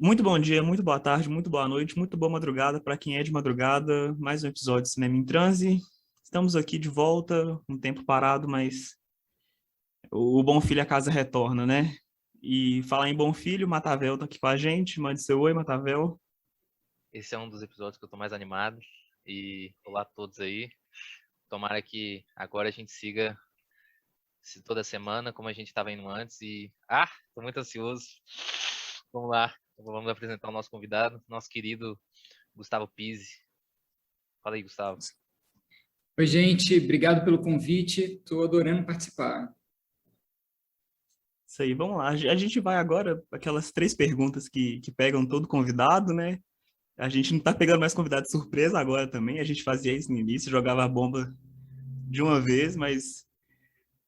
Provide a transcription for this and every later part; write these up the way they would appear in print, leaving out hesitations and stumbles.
Muito bom dia, muito boa tarde, muito boa noite, muito boa madrugada para quem é de madrugada. Mais um episódio de Cinema em Transe. Estamos aqui de volta, um tempo parado, mas o Bom Filho a casa retorna, né? E falar em Bom Filho, Matavel tá aqui com a gente. Mande seu oi, Matavel. Esse é um dos episódios que eu tô mais animado. E olá a todos aí. Tomara que agora a gente siga toda semana como a gente estava indo antes. Tô muito ansioso. Vamos lá. Vamos apresentar o nosso convidado, nosso querido Gustavo Pizzi. Fala aí, Gustavo. Oi, gente, obrigado pelo convite. Estou adorando participar. Isso aí, vamos lá. A gente vai agora aquelas três perguntas que pegam todo convidado, né? A gente não tá pegando mais convidado de surpresa agora também. A gente fazia isso no início, jogava a bomba de uma vez, mas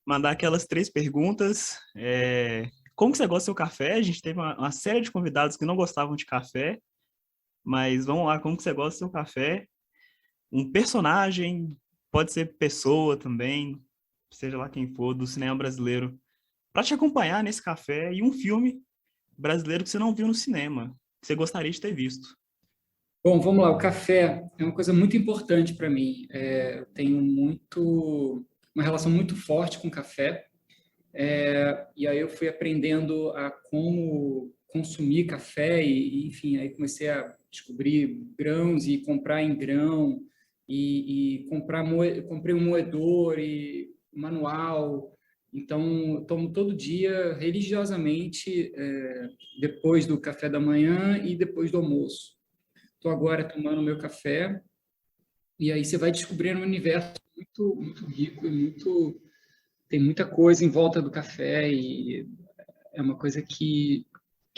mandar aquelas três perguntas. Como que você gosta do seu café? A gente teve uma série de convidados que não gostavam de café, mas vamos lá, como que você gosta do seu café? Um personagem, pode ser pessoa também, seja lá quem for, do cinema brasileiro, para te acompanhar nesse café e um filme brasileiro que você não viu no cinema, que você gostaria de ter visto. Bom, vamos lá. O café é uma coisa muito importante para mim. Eu tenho uma relação muito forte com o café. E aí eu fui aprendendo a como consumir café enfim, aí comecei a descobrir grãos e comprar em grão comprei um moedor e manual. Então, eu tomo todo dia, religiosamente, depois do café da manhã e depois do almoço. Estou agora tomando meu café e aí você vai descobrindo um universo muito, muito rico e tem muita coisa em volta do café e é uma coisa que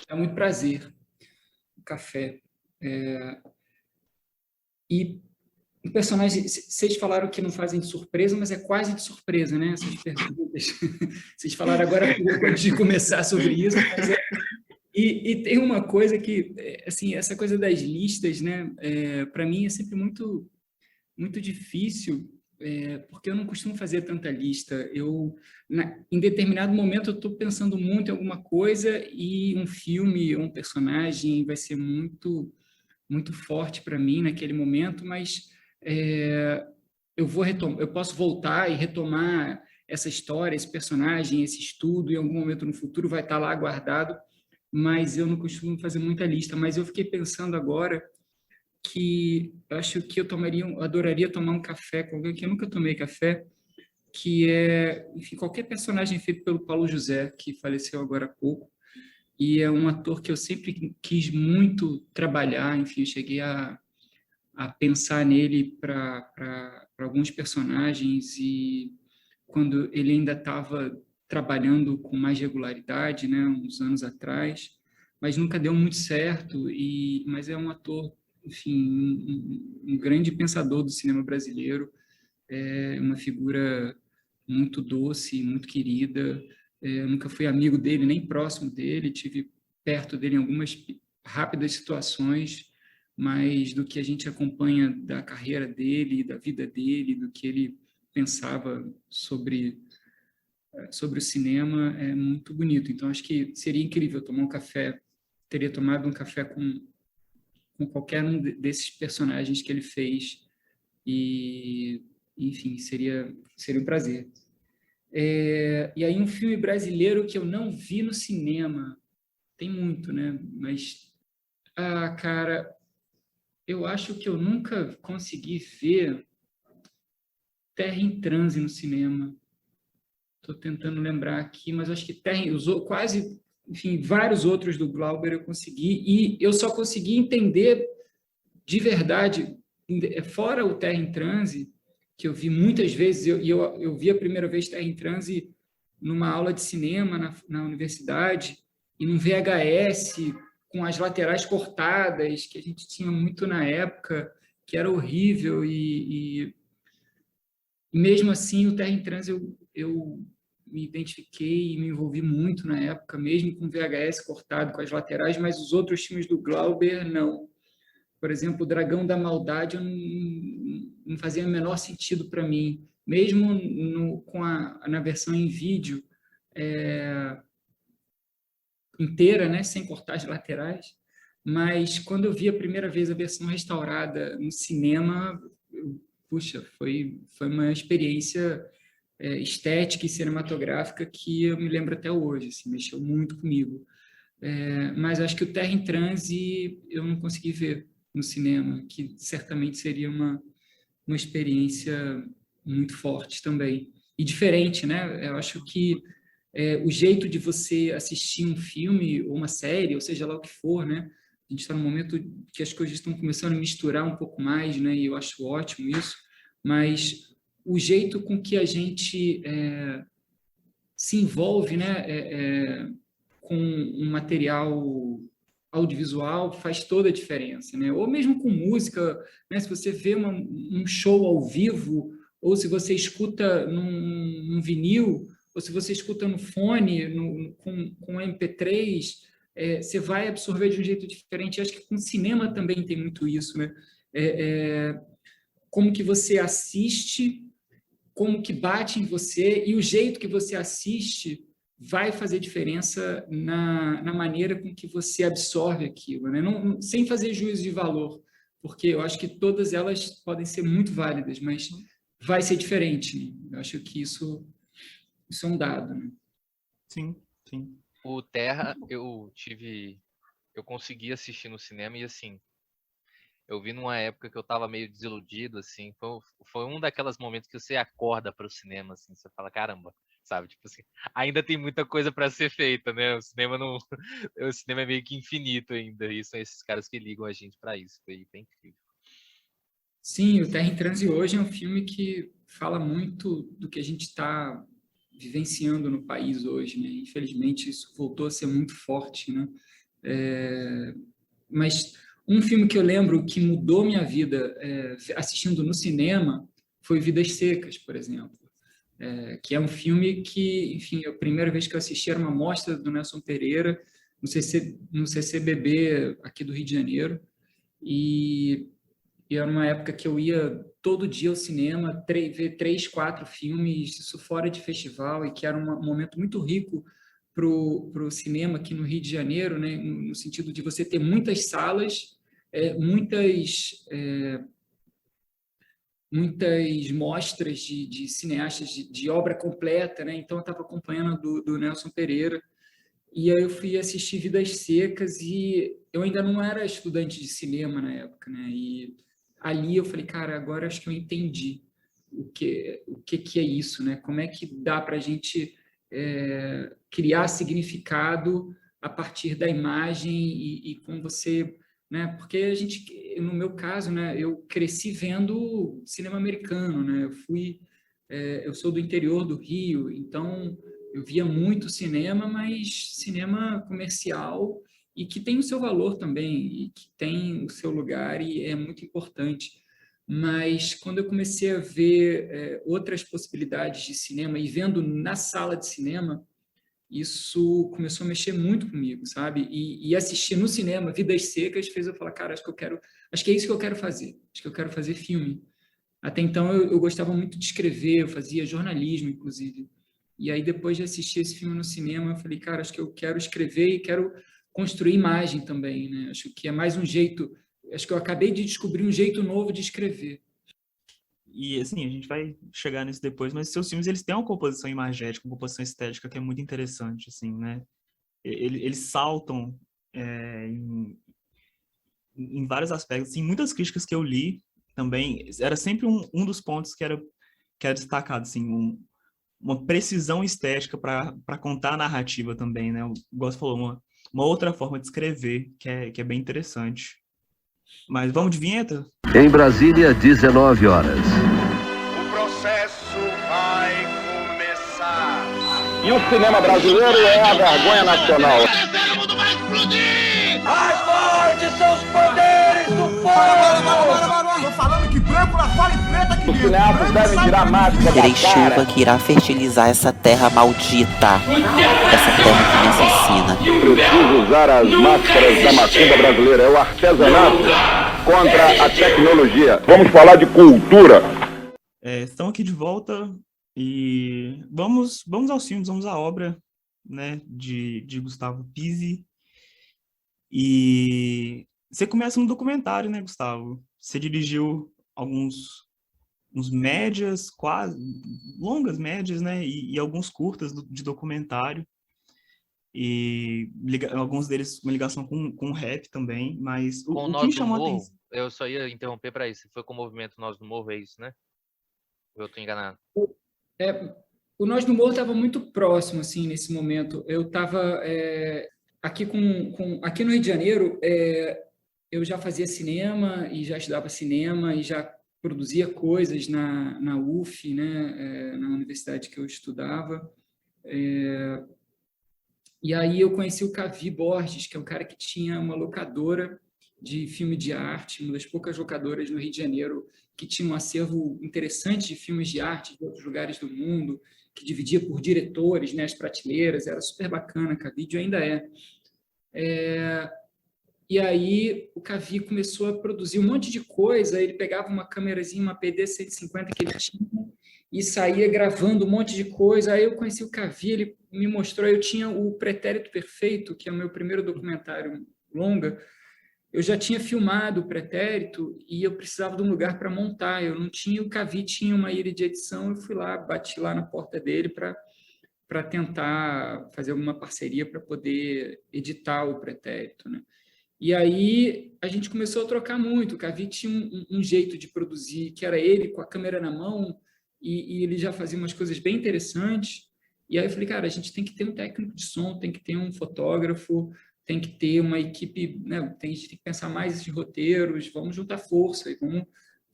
dá muito prazer, o café. E o personagem, vocês falaram que não fazem de surpresa, mas é quase de surpresa, né? Essas perguntas. Vocês falaram agora antes de começar sobre isso, mas e tem uma coisa que, assim, essa coisa das listas, né? Para mim é sempre muito, muito difícil, porque eu não costumo fazer tanta lista. Em determinado momento, eu estou pensando muito em alguma coisa e um filme, um personagem vai ser muito, muito forte para mim naquele momento, mas eu posso voltar e retomar essa história, esse personagem, esse estudo, em algum momento no futuro vai estar lá guardado, mas eu não costumo fazer muita lista. Mas eu fiquei pensando agora que eu acho que eu adoraria tomar um café com alguém que eu nunca tomei café, que enfim, qualquer personagem feito pelo Paulo José, que faleceu agora há pouco, e é um ator que eu sempre quis muito trabalhar. Enfim, eu cheguei a pensar nele para alguns personagens, e quando ele ainda estava trabalhando com mais regularidade, né, uns anos atrás, mas nunca deu muito certo. Mas é um ator, enfim, um grande pensador do cinema brasileiro, é uma figura muito doce, muito querida. Eu nunca fui amigo dele, nem próximo dele, tive perto dele em algumas rápidas situações, mas do que a gente acompanha da carreira dele, da vida dele, do que ele pensava sobre o cinema, é muito bonito. Então, acho que seria incrível tomar um café, teria tomado um café com qualquer um desses personagens que ele fez, e, enfim, seria um prazer. E aí, um filme brasileiro que eu não vi no cinema, tem muito, né? Mas, cara, eu acho que eu nunca consegui ver Terra em Transe no cinema. Estou tentando lembrar aqui, mas acho que quase, enfim, vários outros do Glauber eu consegui, e eu só consegui entender de verdade, fora o Terra em Transe, que eu vi muitas vezes. Eu vi a primeira vez Terra em Transe numa aula de cinema na universidade, e num VHS com as laterais cortadas, que a gente tinha muito na época, que era horrível, e mesmo assim o Terra em Transe eu me identifiquei e me envolvi muito na época, mesmo com VHS cortado, com as laterais, mas os outros filmes do Glauber, não. Por exemplo, o Dragão da Maldade não fazia o menor sentido para mim, mesmo na versão em vídeo, inteira, né, sem cortar as laterais. mas quando eu vi a primeira vez a versão restaurada no cinema, puxa, foi uma experiência estética e cinematográfica que eu me lembro até hoje, assim, mexeu muito comigo. Mas acho que o Terra em Transe eu não consegui ver no cinema, que certamente seria uma experiência muito forte também. E diferente, né? Eu acho que o jeito de você assistir um filme ou uma série, ou seja lá o que for, né? A gente está num momento que as coisas estão começando a misturar um pouco mais, né? E eu acho ótimo isso. Mas o jeito com que a gente se envolve, né? Com um material audiovisual faz toda a diferença, né? Ou mesmo com música, né? Se você vê um show ao vivo, ou se você escuta num vinil, ou se você escuta no fone, com MP3, você vai absorver de um jeito diferente. Acho que com cinema também tem muito isso, né? Como que você assiste, como que bate em você, e o jeito que você assiste vai fazer diferença na maneira com que você absorve aquilo, né? Não, sem fazer juízo de valor, porque eu acho que todas elas podem ser muito válidas, mas vai ser diferente, né? Eu acho que isso é um dado, né? Sim, sim. O Terra, eu consegui assistir no cinema e, assim, eu vi numa época que eu tava meio desiludido, assim, foi um daqueles momentos que você acorda para o cinema, assim, você fala, caramba, sabe, tipo assim, ainda tem muita coisa para ser feita, né, o cinema não, o cinema é meio que infinito ainda, e são esses caras que ligam a gente para isso, foi bem incrível. Sim, o Terra em Transe hoje é um filme que fala muito do que a gente está vivenciando no país hoje, né? Infelizmente, isso voltou a ser muito forte, né? Mas um filme que eu lembro que mudou minha vida assistindo no cinema foi Vidas Secas, por exemplo. Que é um filme que, enfim, a primeira vez que eu assisti era uma mostra do Nelson Pereira no CCBB aqui do Rio de Janeiro, e era uma época que eu ia todo dia ao cinema, ver 3, 4 filmes, isso fora de festival, e que era um momento muito rico para o cinema aqui no Rio de Janeiro, né? No sentido de você ter muitas salas, muitas mostras de cineastas de obra completa, né? Então eu estava acompanhando do Nelson Pereira, e aí eu fui assistir Vidas Secas, e eu ainda não era estudante de cinema na época, né? E ali eu falei, cara, agora acho que eu entendi o que é isso, né? Como é que dá para a gente criar significado a partir da imagem e como você, né? Porque a gente, no meu caso, né? Eu cresci vendo cinema americano, né? Eu sou do interior do Rio, então eu via muito cinema, mas cinema comercial, e que tem o seu valor também, e que tem o seu lugar, e é muito importante. Mas quando eu comecei a ver outras possibilidades de cinema, e vendo na sala de cinema, isso começou a mexer muito comigo, sabe? E assistir no cinema Vidas Secas fez eu falar, cara, acho que é isso que eu quero fazer. Acho que eu quero fazer filme. Até então eu gostava muito de escrever, eu fazia jornalismo, inclusive. E aí, depois de assistir esse filme no cinema, eu falei, cara, acho que eu quero escrever e quero construir imagem também, né? Acho que é mais um jeito, acho que eu acabei de descobrir um jeito novo de escrever. E, assim, a gente vai chegar nisso depois, mas seus filmes, eles têm uma composição imagética, uma composição estética que é muito interessante, assim, né? Eles saltam em vários aspectos. Assim, muitas críticas que eu li também, era sempre um dos pontos que era destacado, assim, uma precisão estética para contar a narrativa também, né? O Gosto falou, uma outra forma de escrever, que é bem interessante. Mas vamos de vinheta? Em Brasília, 19 horas. O processo vai começar. E o cinema brasileiro é a vergonha nacional. O mundo vai explodir! Mais fortes são os poderes do fogo! Tô falando que branco lá fora e preta aqui dentro. Os cineastas devem tirar a máscara Terei da cara. chuva que irá fertilizar essa terra maldita. Essa terra que me assassina. Preciso usar as máscaras da macumba brasileira. É o artesanato contra a tecnologia. Vamos falar de cultura. Estão aqui de volta e vamos aos filmes, vamos à obra, né, de Gustavo Pizzi. E Você começa no documentário, né, Gustavo? Você dirigiu uns médias, quase longas médias, né, e alguns curtas de documentário. E alguns deles uma ligação com rap também, mas Com o que Nós me do chamou a Morro, atenção... eu só ia interromper para isso. Foi com o movimento Nós do Morro, é isso, né? Ou eu tô enganado? O Nós do Morro estava muito próximo, assim, nesse momento. Eu estava aqui aqui no Rio de Janeiro, eu já fazia cinema e já estudava cinema e já produzia coisas na UF, né, na universidade que eu estudava. E aí eu conheci o Cavi Borges, que é um cara que tinha uma locadora de filme de arte, uma das poucas locadoras no Rio de Janeiro que tinha um acervo interessante de filmes de arte de outros lugares do mundo, que dividia por diretores, né, as prateleiras, era super bacana, Cavídeo ainda é. E aí o Cavi começou a produzir um monte de coisa, ele pegava uma câmerazinha, uma PD-150 que ele tinha, e saía gravando um monte de coisa. Aí eu conheci o Cavi, ele me mostrou, eu tinha o Pretérito Perfeito, que é o meu primeiro documentário longa, eu já tinha filmado o Pretérito e eu precisava de um lugar para montar, eu não tinha, o Cavi tinha uma ilha de edição, eu fui lá, bati lá na porta dele para tentar fazer alguma parceria para poder editar o Pretérito, né? E aí a gente começou a trocar muito. O Cavi tinha um jeito de produzir, que era ele com a câmera na mão, e ele já fazia umas coisas bem interessantes. E aí eu falei, cara, a gente tem que ter um técnico de som, tem que ter um fotógrafo, tem que ter uma equipe, né? A gente tem que pensar mais esses roteiros, vamos juntar força e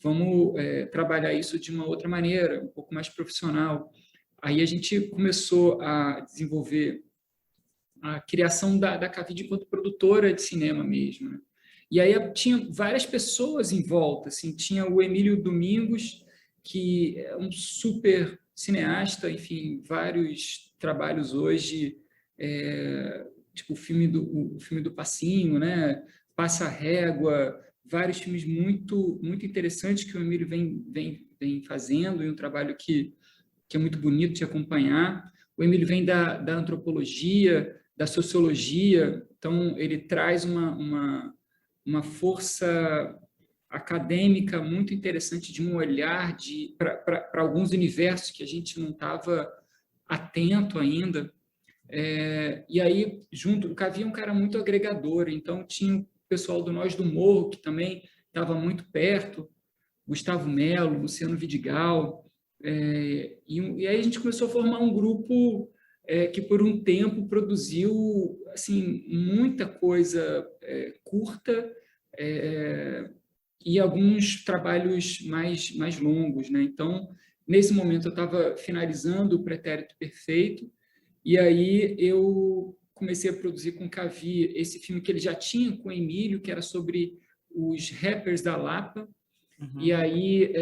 vamos trabalhar isso de uma outra maneira, um pouco mais profissional. Aí a gente começou a desenvolver a criação da Cavide enquanto produtora de cinema mesmo, né? E aí tinha várias pessoas em volta, assim, tinha o Emílio Domingos, que é um super cineasta, enfim, vários trabalhos hoje, tipo o filme do Passinho, né? Passa a Régua, vários filmes muito interessantes que o Emílio vem fazendo, e um trabalho que é muito bonito de acompanhar. O Emílio vem da antropologia, da sociologia, então ele traz uma força acadêmica muito interessante de um olhar para alguns universos que a gente não estava atento ainda. E aí, junto, o Cavi é um cara muito agregador, então tinha o pessoal do Nós do Morro, que também estava muito perto, Gustavo Melo, Luciano Vidigal, e aí a gente começou a formar um grupo que por um tempo produziu assim muita coisa curta e alguns trabalhos mais longos, né? Então, nesse momento eu estava finalizando o Pretérito Perfeito e aí eu comecei a produzir com o Cavi esse filme que ele já tinha com o Emílio, que era sobre os rappers da Lapa. Uhum. E aí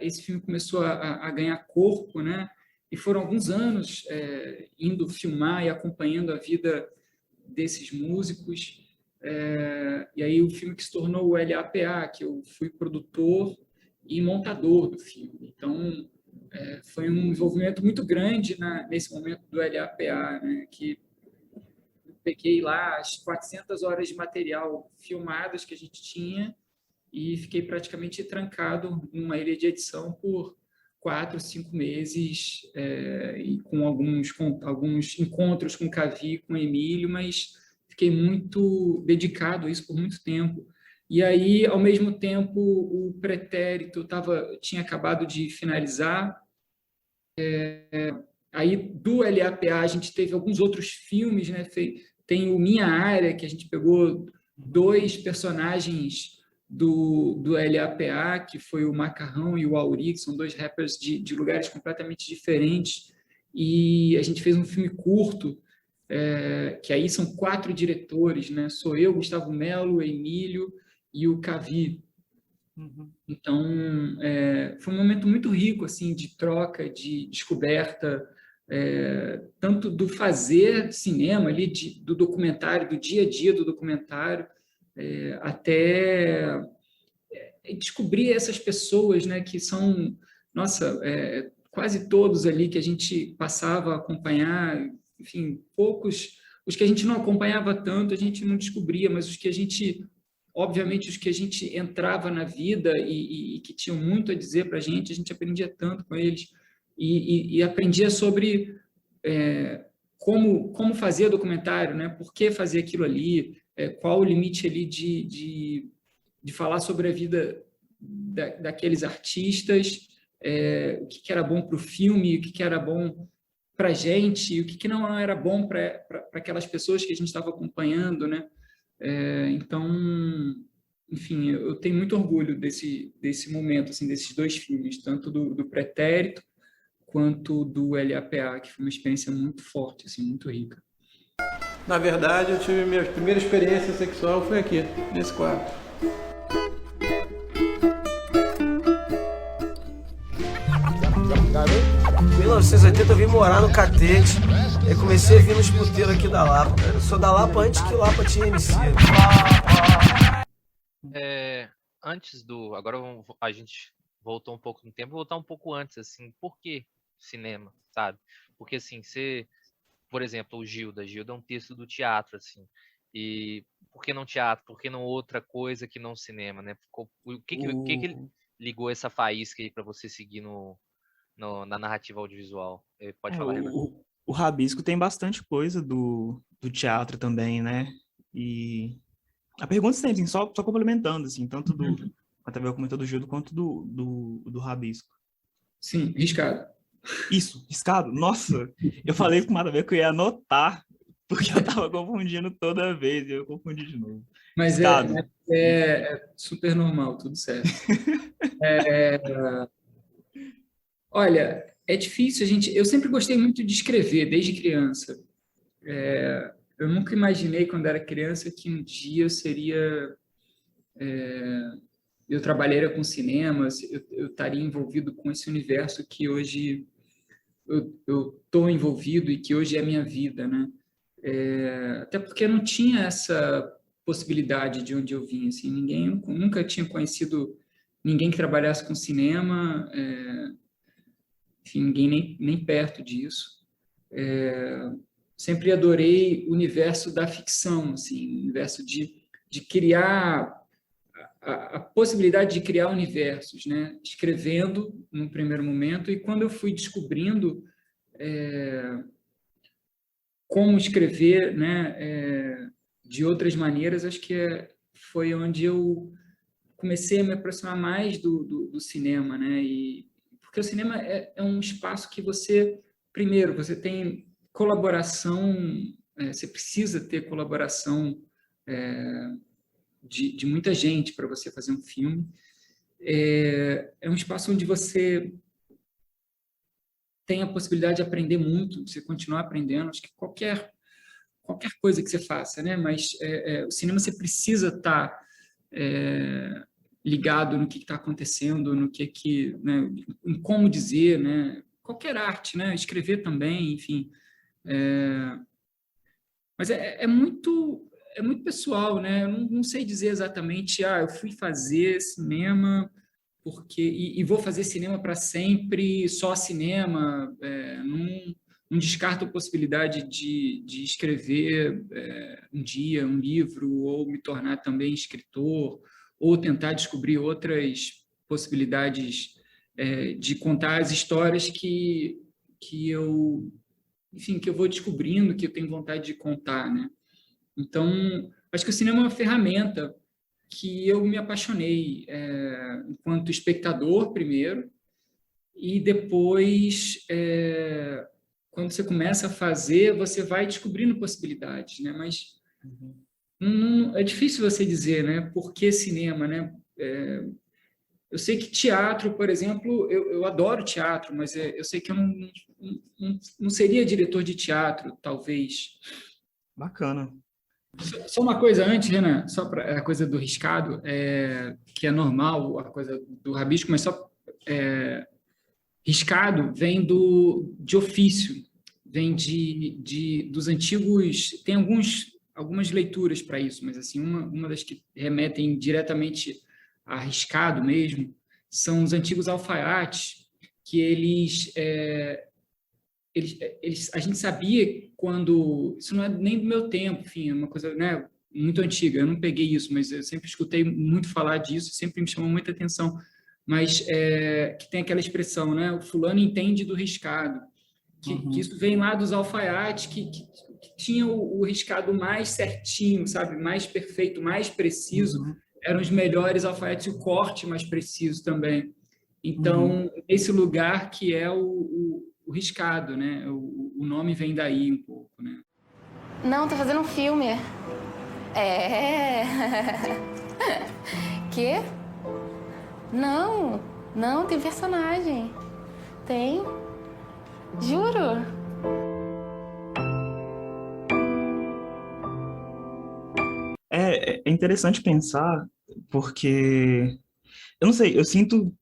esse filme começou a ganhar corpo, né? E foram alguns anos indo filmar e acompanhando a vida desses músicos. E aí o filme que se tornou o LAPA, que eu fui produtor e montador do filme. Então, foi um envolvimento muito grande nesse momento do LAPA, né? Que eu peguei lá as 400 horas de material filmadas que a gente tinha e fiquei praticamente trancado numa ilha de edição por 4, 5 meses, e com alguns encontros com o Cavi, com o Emílio, mas fiquei muito dedicado a isso por muito tempo. E aí, ao mesmo tempo, o Pretérito tinha acabado de finalizar. Aí, do LAPA, a gente teve alguns outros filmes, né? Tem o Minha Área, que a gente pegou 2 personagens do LAPA, que foi o Macarrão e o Auri, que são 2 rappers de lugares completamente diferentes, e a gente fez um filme curto, que aí são 4 diretores, né? Sou eu, Gustavo Melo, Emílio e o Cavi. Uhum. Então, foi um momento muito rico, assim, de troca, de descoberta, tanto do fazer cinema ali, do documentário, do dia a dia do documentário, até descobrir essas pessoas, né, que são, nossa, quase todos ali que a gente passava a acompanhar, enfim, poucos, os que a gente não acompanhava tanto, a gente não descobria, mas os que a gente obviamente, os que a gente entrava na vida e que tinham muito a dizer para a gente aprendia tanto com eles e aprendia sobre como fazer documentário, né? Por que fazer aquilo ali, qual o limite ali de falar sobre a vida daqueles artistas, o que era bom para o filme, o que era bom para a gente, o que não era bom para aquelas pessoas que a gente estava acompanhando, né? Então, enfim, eu tenho muito orgulho desse momento, assim, desses 2 filmes, tanto do Pretérito quanto do LAPA, que foi uma experiência muito forte, assim, muito rica. Na verdade, eu tive minha primeira experiência sexual foi aqui, nesse quarto. Em 1980 eu vim morar no Catete, eu comecei a vir nos puteiros aqui da Lapa. Eu sou da Lapa antes que Lapa tinha MC. Agora a gente voltou um pouco no tempo, voltar um pouco antes, assim, por que cinema, sabe? Porque, assim, por exemplo, o Gilda é um texto do teatro, assim, e por que não teatro? Por que não outra coisa que não cinema, né? O que ligou essa faísca aí para você seguir na narrativa audiovisual? Pode falar, Renan. O Rabisco tem bastante coisa do teatro também, né? E a pergunta sempre, só complementando, assim, tanto quanto a comentou do Gildo, quanto do Rabisco. Sim, riscado. Isso, riscado? Nossa, eu falei com o Maravilha que eu ia anotar, porque eu tava confundindo toda vez, e eu confundi de novo. Mas é super normal, tudo certo. Olha, é difícil, eu sempre gostei muito de escrever, desde criança. Eu nunca imaginei, quando era criança, que um dia eu trabalharia com cinema, eu estaria envolvido com esse universo que hoje eu estou envolvido e que hoje é a minha vida, né? Até porque não tinha essa possibilidade de onde eu vim, assim, nunca tinha conhecido ninguém que trabalhasse com cinema, enfim, ninguém nem perto disso. Sempre adorei o universo da ficção, assim, o universo de criar a possibilidade de criar universos, né? Escrevendo num primeiro momento, e quando eu fui descobrindo como escrever, né, de outras maneiras, acho que foi onde eu comecei a me aproximar mais do cinema, né? Porque o cinema é um espaço que primeiro, você tem colaboração, você precisa ter colaboração de muita gente para você fazer um filme. É um espaço onde você tem a possibilidade de aprender muito, de você continuar aprendendo. Acho que qualquer coisa que você faça, né? Mas o cinema você precisa estar ligado no que está acontecendo, no né? Em como dizer, né? Qualquer arte, né? Escrever também, enfim. Mas é muito pessoal, né? Eu não sei dizer exatamente, eu fui fazer cinema e vou fazer cinema para sempre, só cinema. Não descarto a possibilidade de escrever um dia um livro, ou me tornar também escritor, ou tentar descobrir outras possibilidades de contar as histórias que eu vou descobrindo, que eu tenho vontade de contar, né? Então, acho que o cinema é uma ferramenta que eu me apaixonei enquanto espectador, primeiro, e depois, quando você começa a fazer, você vai descobrindo possibilidades, né? Mas é difícil você dizer, né? Por que cinema, né? Eu sei que teatro, por exemplo, eu adoro teatro, mas eu sei que eu não seria diretor de teatro, talvez. Bacana. Só uma coisa antes, Renan, só para a coisa do riscado, que é normal, a coisa do rabisco, mas só riscado vem de ofício, vem dos antigos, tem algumas leituras para isso, mas assim, uma das que remetem diretamente a riscado mesmo, são os antigos alfaiates, que a gente sabia quando, isso não é nem do meu tempo, enfim, é uma coisa, né, muito antiga, eu não peguei isso, mas eu sempre escutei muito falar disso, sempre me chamou muita atenção, mas que tem aquela expressão, né? O fulano entende do riscado, que isso vem lá dos alfaiates, que tinha o riscado mais certinho, sabe? Mais perfeito, mais preciso, eram os melhores alfaiates, e o corte mais preciso também. Então, esse lugar que é o riscado, né? O nome vem daí um pouco, né? Não, tô fazendo um filme. Quê? Não, tem personagem. Tem. Juro. É interessante pensar, porque, eu não sei, eu sinto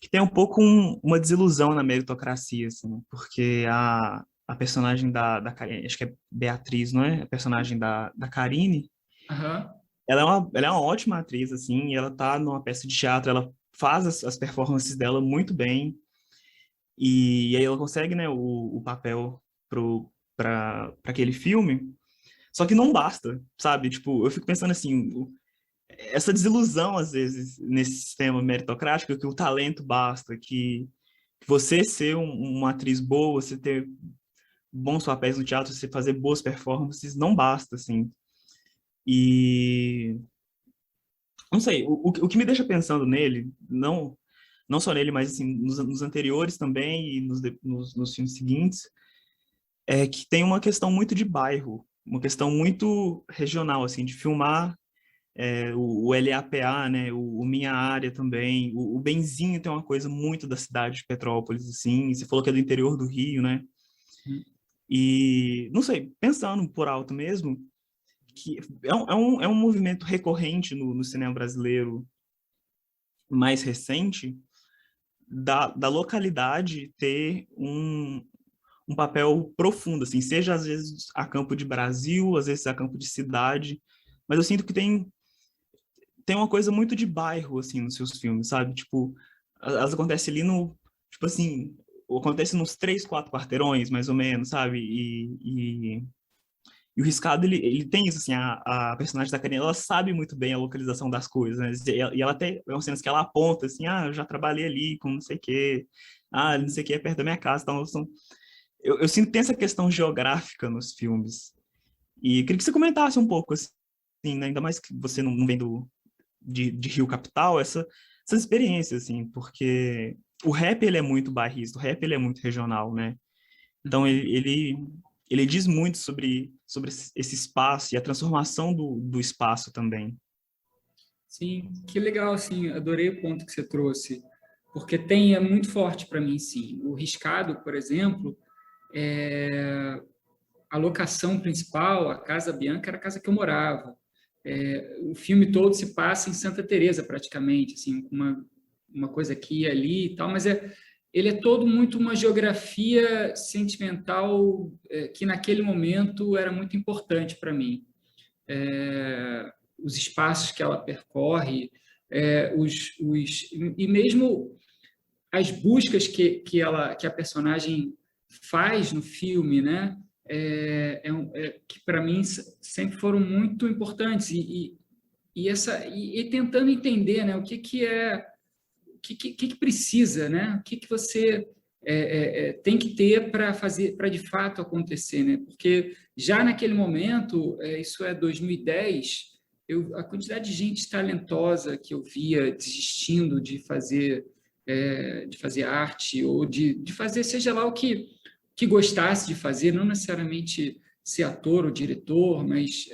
que tem um pouco uma desilusão na meritocracia, assim, porque a personagem da Karine, acho que é Beatriz, não é? A personagem da Karine, ela é uma ótima atriz, assim, e ela tá numa peça de teatro, ela faz as performances dela muito bem, e aí ela consegue, né, o papel para aquele filme, só que não basta, sabe? Tipo, eu fico pensando assim, essa desilusão, às vezes, nesse sistema meritocrático, que o talento basta, que você ser uma atriz boa, você ter bons papéis no teatro, você fazer boas performances, não basta, assim. E não sei, o que me deixa pensando nele, não só nele, mas assim, nos anteriores também e nos filmes seguintes, é que tem uma questão muito de bairro, uma questão muito regional, assim, de filmar o LAPA, né, o Minha Área também, o Benzinho tem uma coisa muito da cidade de Petrópolis, assim, você falou que é do interior do Rio, né? E, não sei, pensando por alto mesmo, que é um movimento recorrente no cinema brasileiro mais recente, da localidade ter um papel profundo, assim, seja às vezes a campo de Brasil, às vezes a campo de cidade, mas eu sinto que tem uma coisa muito de bairro, assim, nos seus filmes, sabe? Tipo, elas acontecem ali tipo assim, acontece nos 3, 4 quarteirões, mais ou menos, sabe? E o Riscado, ele tem isso, assim, a personagem da Karine, ela sabe muito bem a localização das coisas, né? E ela até, é uma cena que ela aponta, assim, eu já trabalhei ali com não sei o quê, não sei o quê, é perto da minha casa, então, eu sinto que tem essa questão geográfica nos filmes. E queria que você comentasse um pouco, assim, né? Ainda mais que você não vem de Rio Capital, essas experiências, assim, porque o rap, ele é muito bairrista, o rap, ele é muito regional, né? Então, ele diz muito sobre esse espaço e a transformação do espaço também. Sim, que legal, assim, adorei o ponto que você trouxe, porque é muito forte para mim, sim. O Riscado, por exemplo, a locação principal, a Casa Bianca, era a casa que eu morava. O filme todo se passa em Santa Teresa, praticamente, assim, uma coisa aqui e ali e tal, mas ele é todo muito uma geografia sentimental que naquele momento era muito importante para mim. Os espaços que ela percorre, e mesmo as buscas que a personagem faz no filme, né? Que para mim sempre foram muito importantes e tentando entender, né, o que precisa, né, o que você tem que ter para de fato acontecer, né? Porque já naquele momento, isso é 2010, a quantidade de gente talentosa que eu via desistindo de fazer arte ou de fazer seja lá o que gostasse de fazer, não necessariamente ser ator ou diretor, mas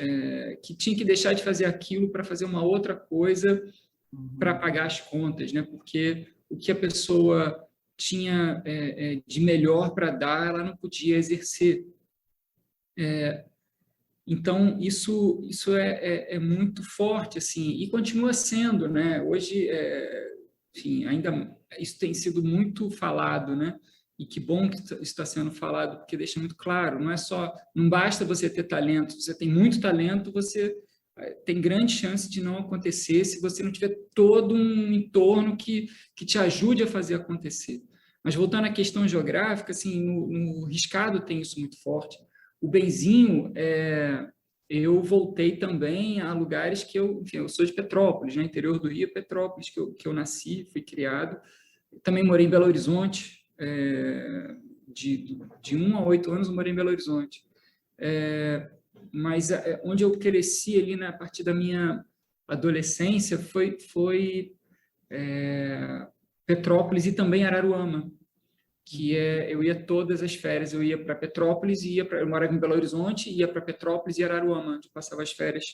que tinha que deixar de fazer aquilo para fazer uma outra coisa para pagar as contas, né? Porque o que a pessoa tinha de melhor para dar, ela não podia exercer. Então, isso é muito forte, assim, e continua sendo, né? Hoje, enfim, ainda isso tem sido muito falado, né? E que bom que isso está sendo falado, porque deixa muito claro, não basta você ter talento, você tem muito talento, você tem grande chance de não acontecer se você não tiver todo um entorno que te ajude a fazer acontecer. Mas voltando à questão geográfica, assim, no Riscado tem isso muito forte. O Benzinho eu voltei também a lugares que enfim, eu sou de Petrópolis, né? Interior do Rio, Petrópolis, que eu nasci, fui criado. Também morei em Belo Horizonte, de 1 a 8 anos eu morei em Belo Horizonte. Mas onde eu cresci ali a partir da minha adolescência foi Petrópolis e também Araruama, que eu ia todas as férias, eu ia para Petrópolis, eu morava em Belo Horizonte, ia para Petrópolis e Araruama, onde eu passava as férias.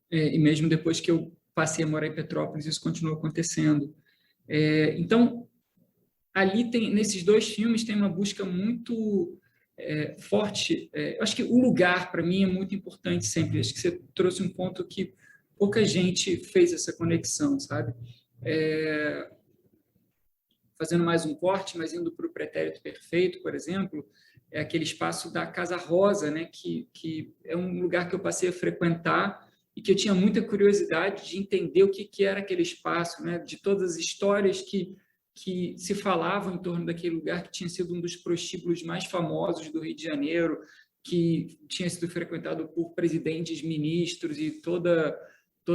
E mesmo depois que eu passei a morar em Petrópolis, isso continuou acontecendo. Então, ali nesses 2 filmes tem uma busca muito forte. Eu acho que o lugar, para mim, é muito importante sempre. Acho que você trouxe um ponto que pouca gente fez essa conexão, sabe? Fazendo mais um corte, mas indo para o Pretérito Perfeito, por exemplo, é aquele espaço da Casa Rosa, né? Que é um lugar que eu passei a frequentar e que eu tinha muita curiosidade de entender o que era aquele espaço, né? De todas as histórias que se falavam em torno daquele lugar, que tinha sido um dos prostíbulos mais famosos do Rio de Janeiro, que tinha sido frequentado por presidentes, ministros e toda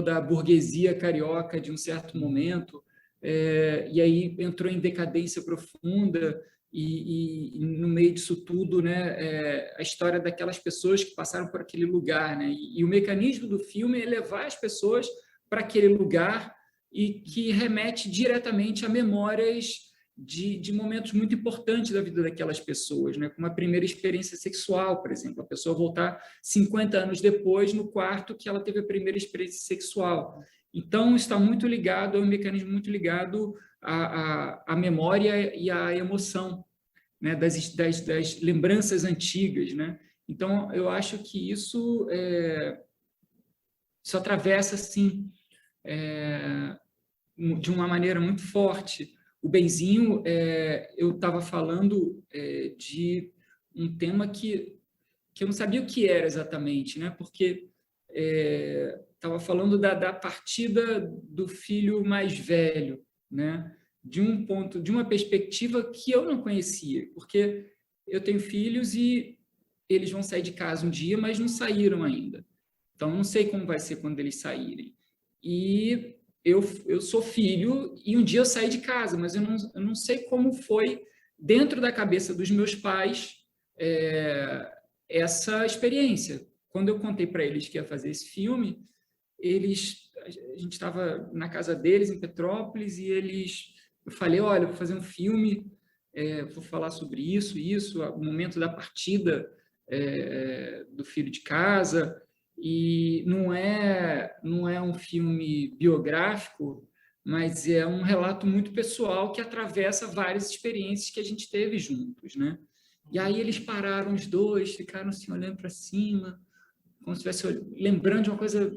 a burguesia carioca de um certo momento. E aí entrou em decadência profunda e no meio disso tudo, né, a história daquelas pessoas que passaram por aquele lugar, né, e o mecanismo do filme é levar as pessoas para aquele lugar e que remete diretamente a memórias de momentos muito importantes da vida daquelas pessoas, né, como a primeira experiência sexual, por exemplo, a pessoa voltar 50 anos depois no quarto que ela teve a primeira experiência sexual. Então, está muito ligado, é um mecanismo muito ligado à memória e à emoção, né, das lembranças antigas, né? Então, eu acho que isso atravessa, assim, de uma maneira muito forte. O Benzinho, eu estava falando de um tema que eu não sabia o que era exatamente, né? Porque estava falando da partida do filho mais velho, né? De uma perspectiva que eu não conhecia, porque eu tenho filhos e eles vão sair de casa um dia, mas não saíram ainda. Então, não sei como vai ser quando eles saírem. E eu sou filho e um dia eu saí de casa, mas eu não sei como foi dentro da cabeça dos meus pais essa experiência. Quando eu contei para eles que ia fazer esse filme, a gente estava na casa deles, em Petrópolis, e eu falei, olha, vou fazer um filme, vou falar sobre isso, o momento da partida do filho de casa, e não é um filme biográfico, mas é um relato muito pessoal que atravessa várias experiências que a gente teve juntos, né? E aí eles pararam os dois, ficaram assim olhando para cima, como se estivesse lembrando de uma coisa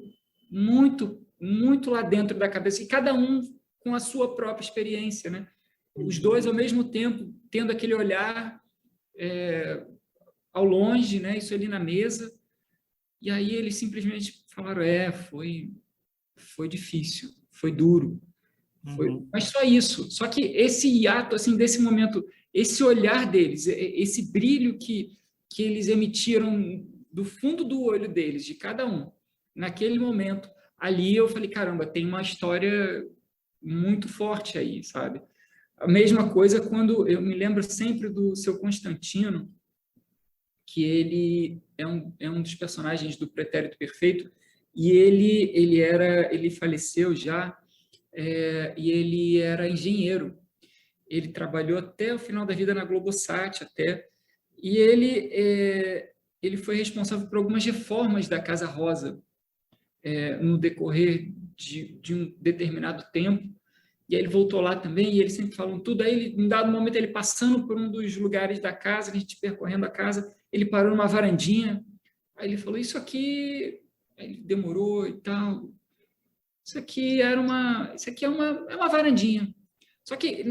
muito, muito lá dentro da cabeça, e cada um com a sua própria experiência, né? Os dois, ao mesmo tempo, tendo aquele olhar ao longe, né? Isso ali na mesa, e aí eles simplesmente falaram, foi difícil, foi duro, mas só isso. Só que esse ato, assim, desse momento, esse olhar deles, esse brilho que eles emitiram do fundo do olho deles, de cada um, naquele momento, ali eu falei, caramba, tem uma história muito forte aí, sabe? A mesma coisa quando eu me lembro sempre do Seu Constantino, que ele é um dos personagens do Pretérito Perfeito, e ele faleceu já, e ele era engenheiro. Ele trabalhou até o final da vida na Globosat, e ele foi responsável por algumas reformas da Casa Rosa no decorrer de um determinado tempo, e aí ele voltou lá também, e eles sempre falam tudo. Aí, em dado momento, ele passando por um dos lugares da casa, a gente percorrendo a casa, ele parou numa varandinha, aí ele falou, isso aqui, aí ele demorou e tal, isso aqui é uma varandinha. Só que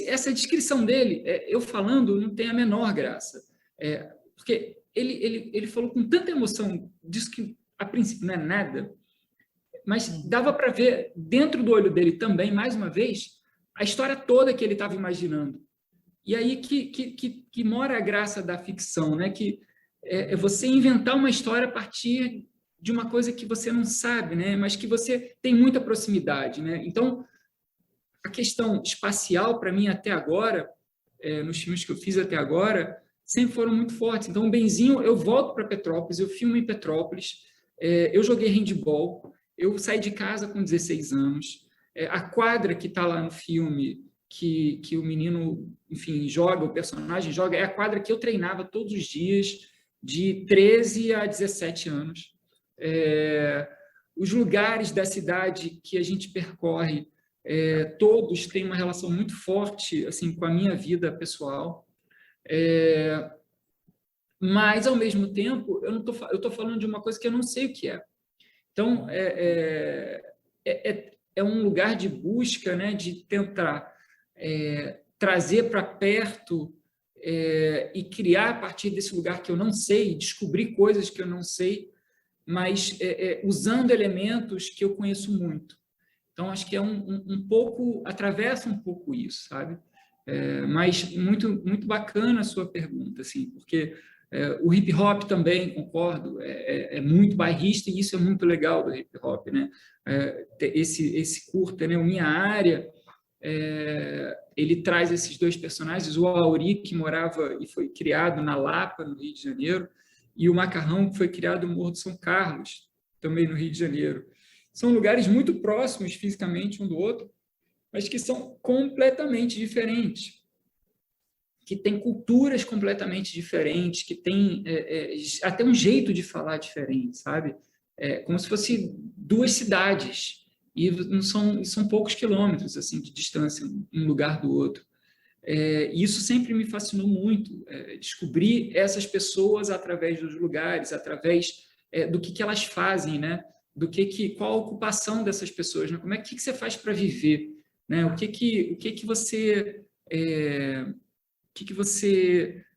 essa descrição dele, eu falando, não tem a menor graça, porque ele falou com tanta emoção disso que a princípio não é nada, mas dava para ver dentro do olho dele também, mais uma vez, a história toda que ele estava imaginando. E aí que mora a graça da ficção, né? Que é você inventar uma história a partir de uma coisa que você não sabe, né? Mas que você tem muita proximidade, né? Então, a questão espacial, para mim, até agora, nos filmes que eu fiz até agora, sempre foram muito fortes. Então, o Benzinho, eu volto para Petrópolis, eu filmo em Petrópolis, eu joguei handball, eu saí de casa com 16 anos, a quadra que está lá no filme, que o menino, enfim, joga, o personagem joga, é a quadra que eu treinava todos os dias, de 13 a 17 anos. Os lugares da cidade que a gente percorre, todos têm uma relação muito forte assim, com a minha vida pessoal. Mas, ao mesmo tempo, eu estou falando de uma coisa que eu não sei o que é. Então, é um lugar de busca, né, de tentar trazer para perto e criar a partir desse lugar que eu não sei, descobrir coisas que eu não sei, mas usando elementos que eu conheço muito. Então, acho que é um pouco, atravessa um pouco isso, sabe? Mas muito, muito bacana a sua pergunta, assim, porque o hip hop também, concordo, é muito bairrista e isso é muito legal do hip hop, né? Esse curta, né? O Minha Área, ele traz esses dois personagens, o Auri, que morava e foi criado na Lapa, no Rio de Janeiro, e o Macarrão, que foi criado no Morro de São Carlos, também no Rio de Janeiro. São lugares muito próximos fisicamente um do outro, mas que são completamente diferentes, que têm culturas completamente diferentes, que têm até um jeito de falar diferente, sabe? Como se fossem duas cidades, e não são poucos quilômetros assim, de distância um lugar do outro. Isso sempre me fascinou muito, descobrir essas pessoas através dos lugares, através do que elas fazem, né? Qual a ocupação dessas pessoas, né? Como é que você faz para viver, né?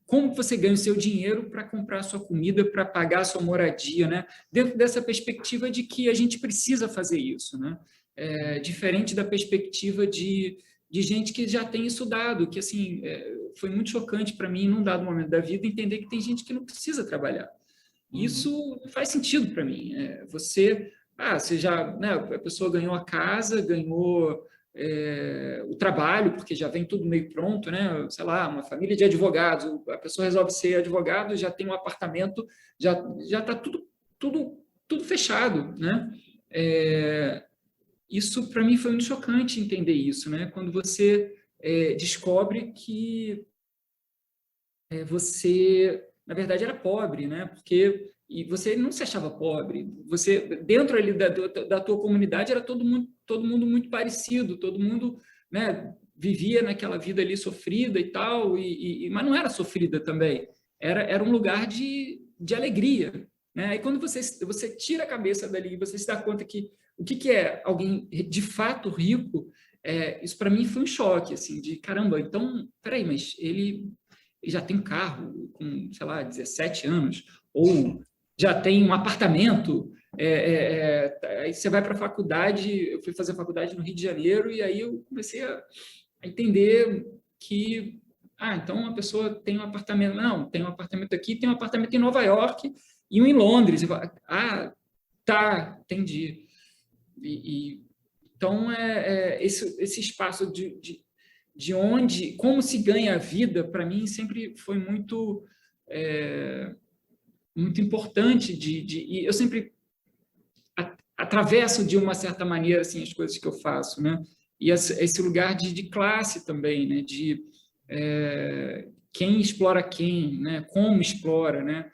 Como você ganha o seu dinheiro para comprar a sua comida, para pagar a sua moradia, né? Dentro dessa perspectiva de que a gente precisa fazer isso, né? Diferente da perspectiva de gente que já tem estudado, que assim foi muito chocante para mim, num dado momento da vida, entender que tem gente que não precisa trabalhar. Isso não faz sentido para mim. Você já, né, a pessoa ganhou a casa, ganhou o trabalho, porque já vem tudo meio pronto, né? Sei lá, uma família de advogados, a pessoa resolve ser advogado, já tem um apartamento, já está tudo fechado, né? Isso para mim foi muito chocante entender isso, né? Quando você descobre que você na verdade era pobre, né? E você não se achava pobre. Você dentro ali da tua comunidade era todo mundo muito parecido, todo mundo, né, vivia naquela vida ali sofrida e tal, mas não era sofrida também. Era um lugar de alegria, né? E quando você tira a cabeça dali, você se dá conta que o que é alguém de fato rico, isso para mim foi um choque, assim, de caramba. Então, peraí, mas ele já tem um carro com, sei lá, 17 anos, ou já tem um apartamento, aí você vai para a faculdade, eu fui fazer faculdade no Rio de Janeiro, e aí eu comecei a entender que, então uma pessoa tem um apartamento, não, tem um apartamento aqui, tem um apartamento em Nova York e um em Londres. Eu falo, tá, entendi. Então, esse espaço de onde, como se ganha a vida, para mim sempre foi muito muito importante. E eu sempre atravesso de uma certa maneira assim as coisas que eu faço, né? E esse lugar de classe também, né? De quem explora quem, né? Como explora, né?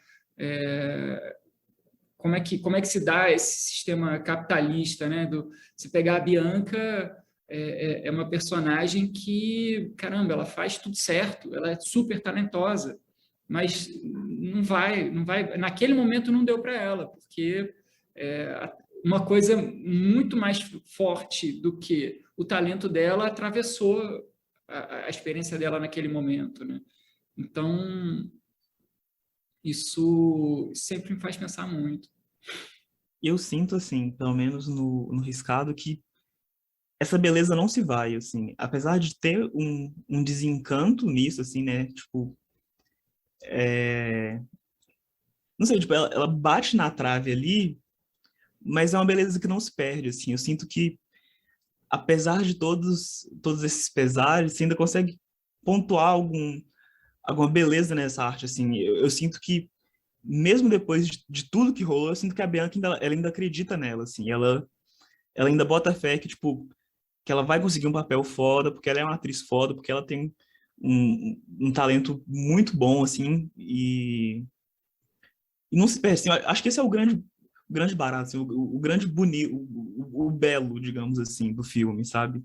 Como é que se dá esse sistema capitalista, né? Se pegar a Bianca, é uma personagem que, caramba, ela faz tudo certo, ela é super talentosa, mas não vai, naquele momento não deu para ela, porque uma coisa muito mais forte do que o talento dela atravessou a experiência dela naquele momento, né? Então, isso sempre me faz pensar muito. Eu sinto, assim, pelo menos no Riscado, que essa beleza não se vai, assim. Apesar de ter um desencanto nisso, assim, né? Tipo, não sei, tipo, ela bate na trave ali, mas é uma beleza que não se perde, assim. Eu sinto que, apesar de todos esses pesares, você ainda consegue pontuar alguma beleza nessa arte, assim. Eu sinto que, mesmo depois de tudo que rolou, eu sinto que a Bianca ela ainda acredita nela, assim. Ela ainda bota fé que, tipo, que ela vai conseguir um papel foda, porque ela é uma atriz foda, porque ela tem um talento muito bom, assim, e não se perde, assim. Eu acho que esse é o grande barato, assim, o grande bonito, o belo, digamos assim, do filme, sabe?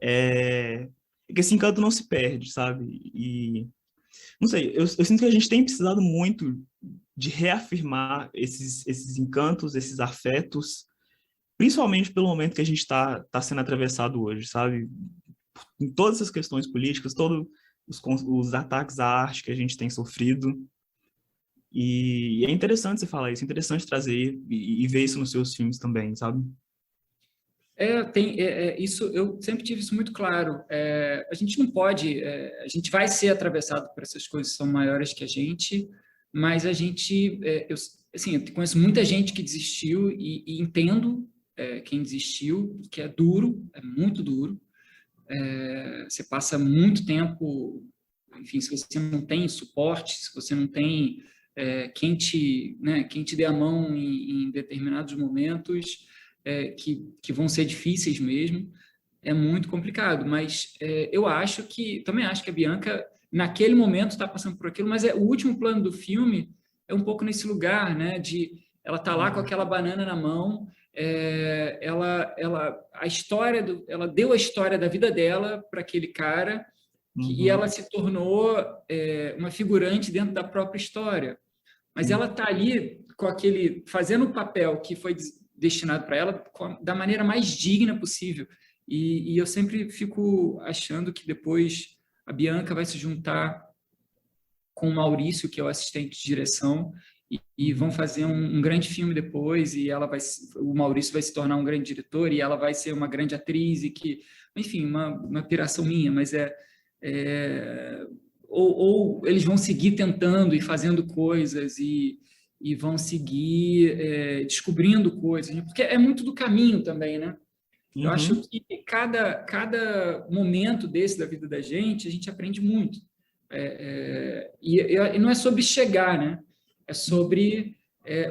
É que esse encanto não se perde, sabe? E, não sei, eu sinto que a gente tem precisado muito de reafirmar esses encantos, esses afetos, principalmente pelo momento que a gente tá sendo atravessado hoje, sabe? Em todas as questões políticas, todos os ataques à arte que a gente tem sofrido. E é interessante você falar isso, é interessante trazer e ver isso nos seus filmes também, sabe? Isso, eu sempre tive isso muito claro. A gente não pode, a gente vai ser atravessado por essas coisas que são maiores que a gente, mas a gente, eu conheço muita gente que desistiu e entendo quem desistiu, que é duro, é muito duro. Você passa muito tempo, enfim, se você não tem suporte, se você não tem quem te dê a mão em determinados momentos que vão ser difíceis mesmo, é muito complicado. Mas também acho que a Bianca, naquele momento, está passando por aquilo, mas o último plano do filme é um pouco nesse lugar, né, de ela tá lá com aquela banana na mão, ela deu a história da vida dela para aquele cara, e ela se tornou uma figurante dentro da própria história. Mas ela está ali fazendo o papel que foi destinado para ela da maneira mais digna possível. E eu sempre fico achando que depois a Bianca vai se juntar com o Maurício, que é o assistente de direção, e vão fazer um grande filme depois, e o Maurício vai se tornar um grande diretor, e ela vai ser uma grande atriz, enfim, uma piração minha, mas ou eles vão seguir tentando e fazendo coisas e vão seguir descobrindo coisas, porque é muito do caminho também, né? Eu acho que cada momento desse da vida da gente, a gente aprende muito. E não é sobre chegar, né? É sobre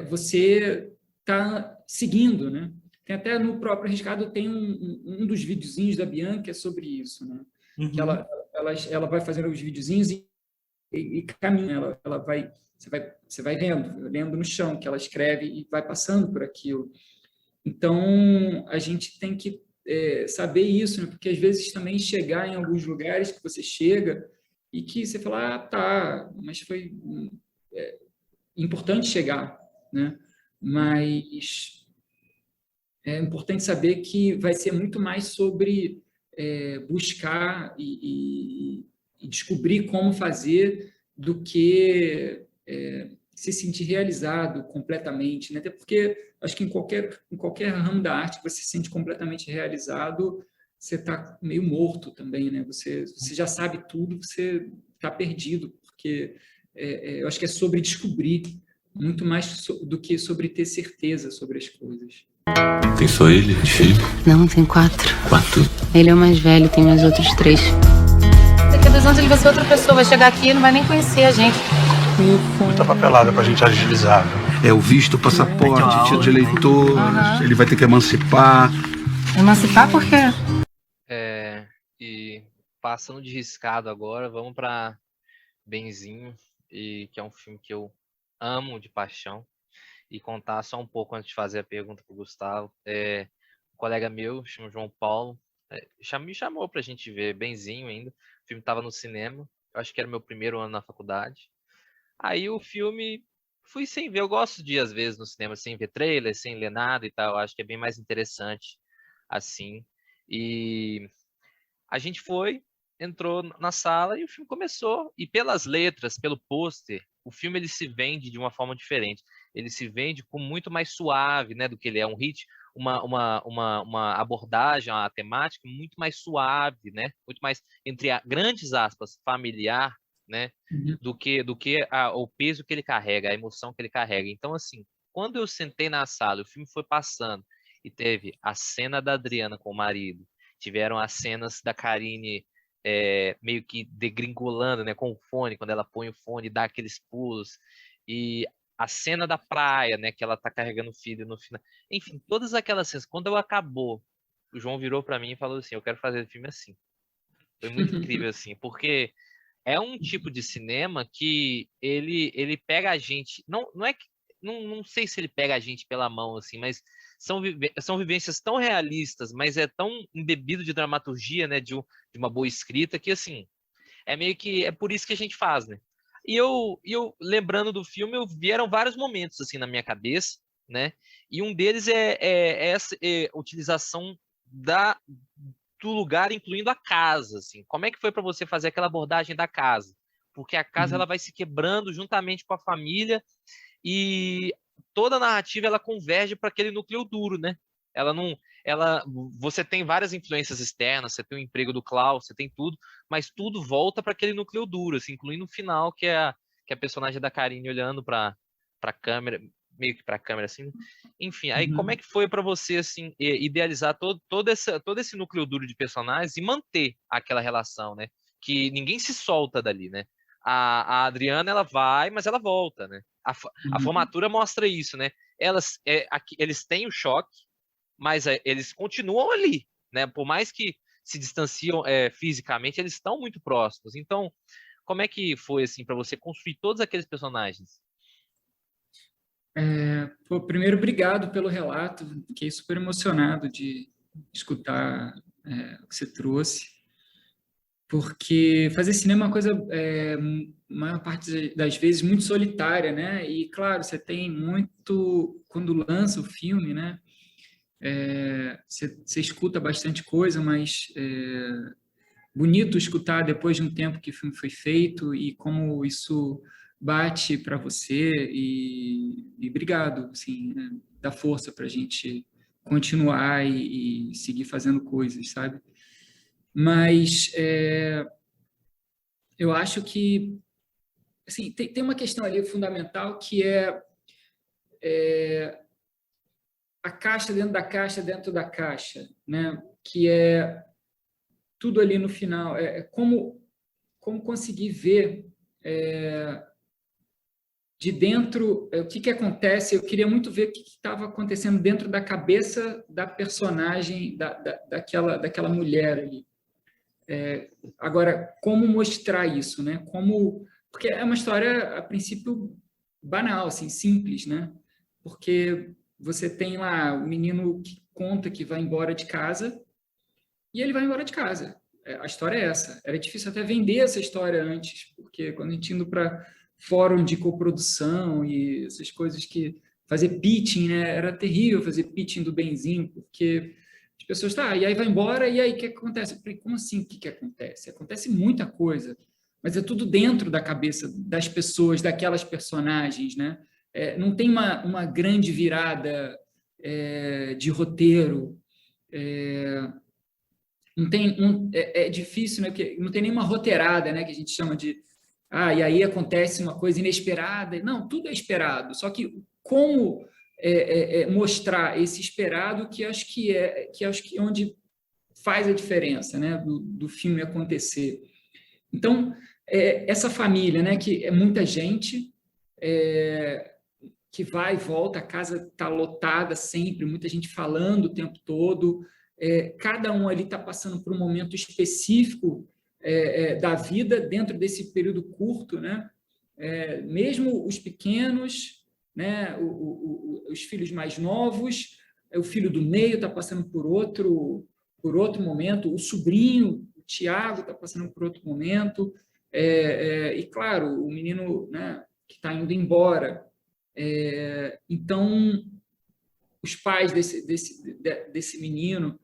você estar seguindo, né? Tem até no próprio Arriscado, tem um dos videozinhos da Bianca que é sobre isso, né? Que ela vai fazendo os videozinhos e caminha, você vai lendo no chão que ela escreve e vai passando por aquilo. Então, a gente tem que saber isso, né? Porque às vezes também chegar em alguns lugares que você chega e que você fala, tá, mas foi importante chegar, né? Mas é importante saber que vai ser muito mais sobre buscar e descobrir como fazer do que se sentir realizado completamente, né? Até porque acho que em qualquer ramo da arte que você se sente completamente realizado, você está meio morto também, né? Você já sabe tudo, você está perdido, porque eu acho que é sobre descobrir muito mais do que sobre ter certeza sobre as coisas. Tem só ele, filho? Não, tem 4. 4? Ele é o mais velho, tem mais outros 3. Daqui a 2 anos ele vai ser outra pessoa, vai chegar aqui e não vai nem conhecer a gente. Muita papelada pra gente agilizar. É o visto, o passaporte, título de eleitor, ele vai ter que emancipar. Emancipar por quê? E passando de riscado agora, vamos pra Benzinho, que é um filme que eu amo de paixão. E contar só um pouco antes de fazer a pergunta pro Gustavo. Um colega meu, chama João Paulo, me chamou pra gente ver Benzinho ainda. O filme tava no cinema, eu acho que era meu primeiro ano na faculdade. Aí o filme, fui sem ver, eu gosto de ir às vezes no cinema sem ver trailer, sem ler nada e tal, eu acho que é bem mais interessante assim. E a gente entrou na sala e o filme começou, e pelas letras, pelo pôster, o filme ele se vende de uma forma diferente. Ele se vende com muito mais suave, né, do que ele é um hit, uma abordagem, uma temática muito mais suave, né, muito mais, entre grandes aspas, familiar né? Uhum. Do que o peso que ele carrega, a emoção que ele carrega. Então, assim, quando eu sentei na sala, o filme foi passando e teve a cena da Adriana com o marido, tiveram as cenas da Carine meio que degringolando, né, com o fone, quando ela põe o fone e dá aqueles pulos, e a cena da praia, né, que ela tá carregando o filho no final. Enfim, todas aquelas cenas. Quando acabou, o João virou para mim e falou assim: eu quero fazer o filme assim. Foi muito incrível, assim, porque é um tipo de cinema que ele pega a gente, não sei se ele pega a gente pela mão, assim, mas são vivências tão realistas, mas é tão embebido de dramaturgia, né, de uma boa escrita, que, assim, é meio que, é por isso que a gente faz, né. E eu lembrando do filme, vieram vários momentos, assim, na minha cabeça, né, e um deles é essa utilização do lugar, incluindo a casa, assim. Como é que foi para você fazer aquela abordagem da casa? Porque a casa ela vai se quebrando juntamente com a família e toda a narrativa ela converge para aquele núcleo duro, né? Você tem várias influências externas, você tem o emprego do Klaus, você tem tudo, mas tudo volta para aquele núcleo duro, assim, incluindo o final, que é a personagem da Carine olhando para a câmera, meio que para a câmera, assim. Enfim, aí como é que foi para você, assim, idealizar todo esse núcleo duro de personagens e manter aquela relação, né? Que ninguém se solta dali, né? A Adriana, ela vai, mas ela volta, né? A formatura mostra isso, né? Eles têm o choque, mas eles continuam ali, né? Por mais que se distanciam fisicamente, eles estão muito próximos. Então, como é que foi, assim, para você construir todos aqueles personagens? Primeiro, obrigado pelo relato. Fiquei super emocionado de escutar o que você trouxe, porque fazer cinema é uma coisa, maior parte das vezes, muito solitária, né? E, claro, você tem muito... Quando lança o filme, né? Você escuta bastante coisa, mas bonito escutar depois de um tempo que o filme foi feito e como isso bate para você e obrigado, assim, né? Dá força para a gente continuar e seguir fazendo coisas, sabe? Mas eu acho que, assim, tem uma questão ali fundamental que é a caixa dentro da caixa, né? Que é tudo ali no final. Como conseguir ver de dentro o que acontece. Eu queria muito ver o que estava acontecendo dentro da cabeça da personagem, daquela mulher ali. Agora, como mostrar isso, né? Porque é uma história, a princípio, banal, assim, simples, né? Porque você tem lá o menino que conta que vai embora de casa e ele vai embora de casa. A história é essa. Era difícil até vender essa história antes, porque quando a gente indo para fórum de coprodução e essas coisas que... Fazer pitching, né? Era terrível fazer pitching do Benzinho, porque as pessoas, e aí vai embora, e aí o que acontece? Eu falei, como assim o que acontece? Acontece muita coisa, mas é tudo dentro da cabeça das pessoas, daquelas personagens, né? Não tem uma grande virada de roteiro, não tem, é difícil, né? Porque não tem nenhuma roteirada, né? Que a gente chama de, e aí acontece uma coisa inesperada. Não, tudo é esperado, só que como mostrar esse esperado que acho que é onde faz a diferença, né? Do filme acontecer. Então, essa família, né? Que é muita gente, que vai e volta, a casa está lotada sempre, muita gente falando o tempo todo, cada um ali está passando por um momento específico da vida dentro desse período curto, né? Mesmo os pequenos, né? Os filhos mais novos, o filho do meio está passando por outro momento, o sobrinho, o Tiago, está passando por outro momento, e, claro, o menino, né, que está indo embora. Então, os pais desse menino,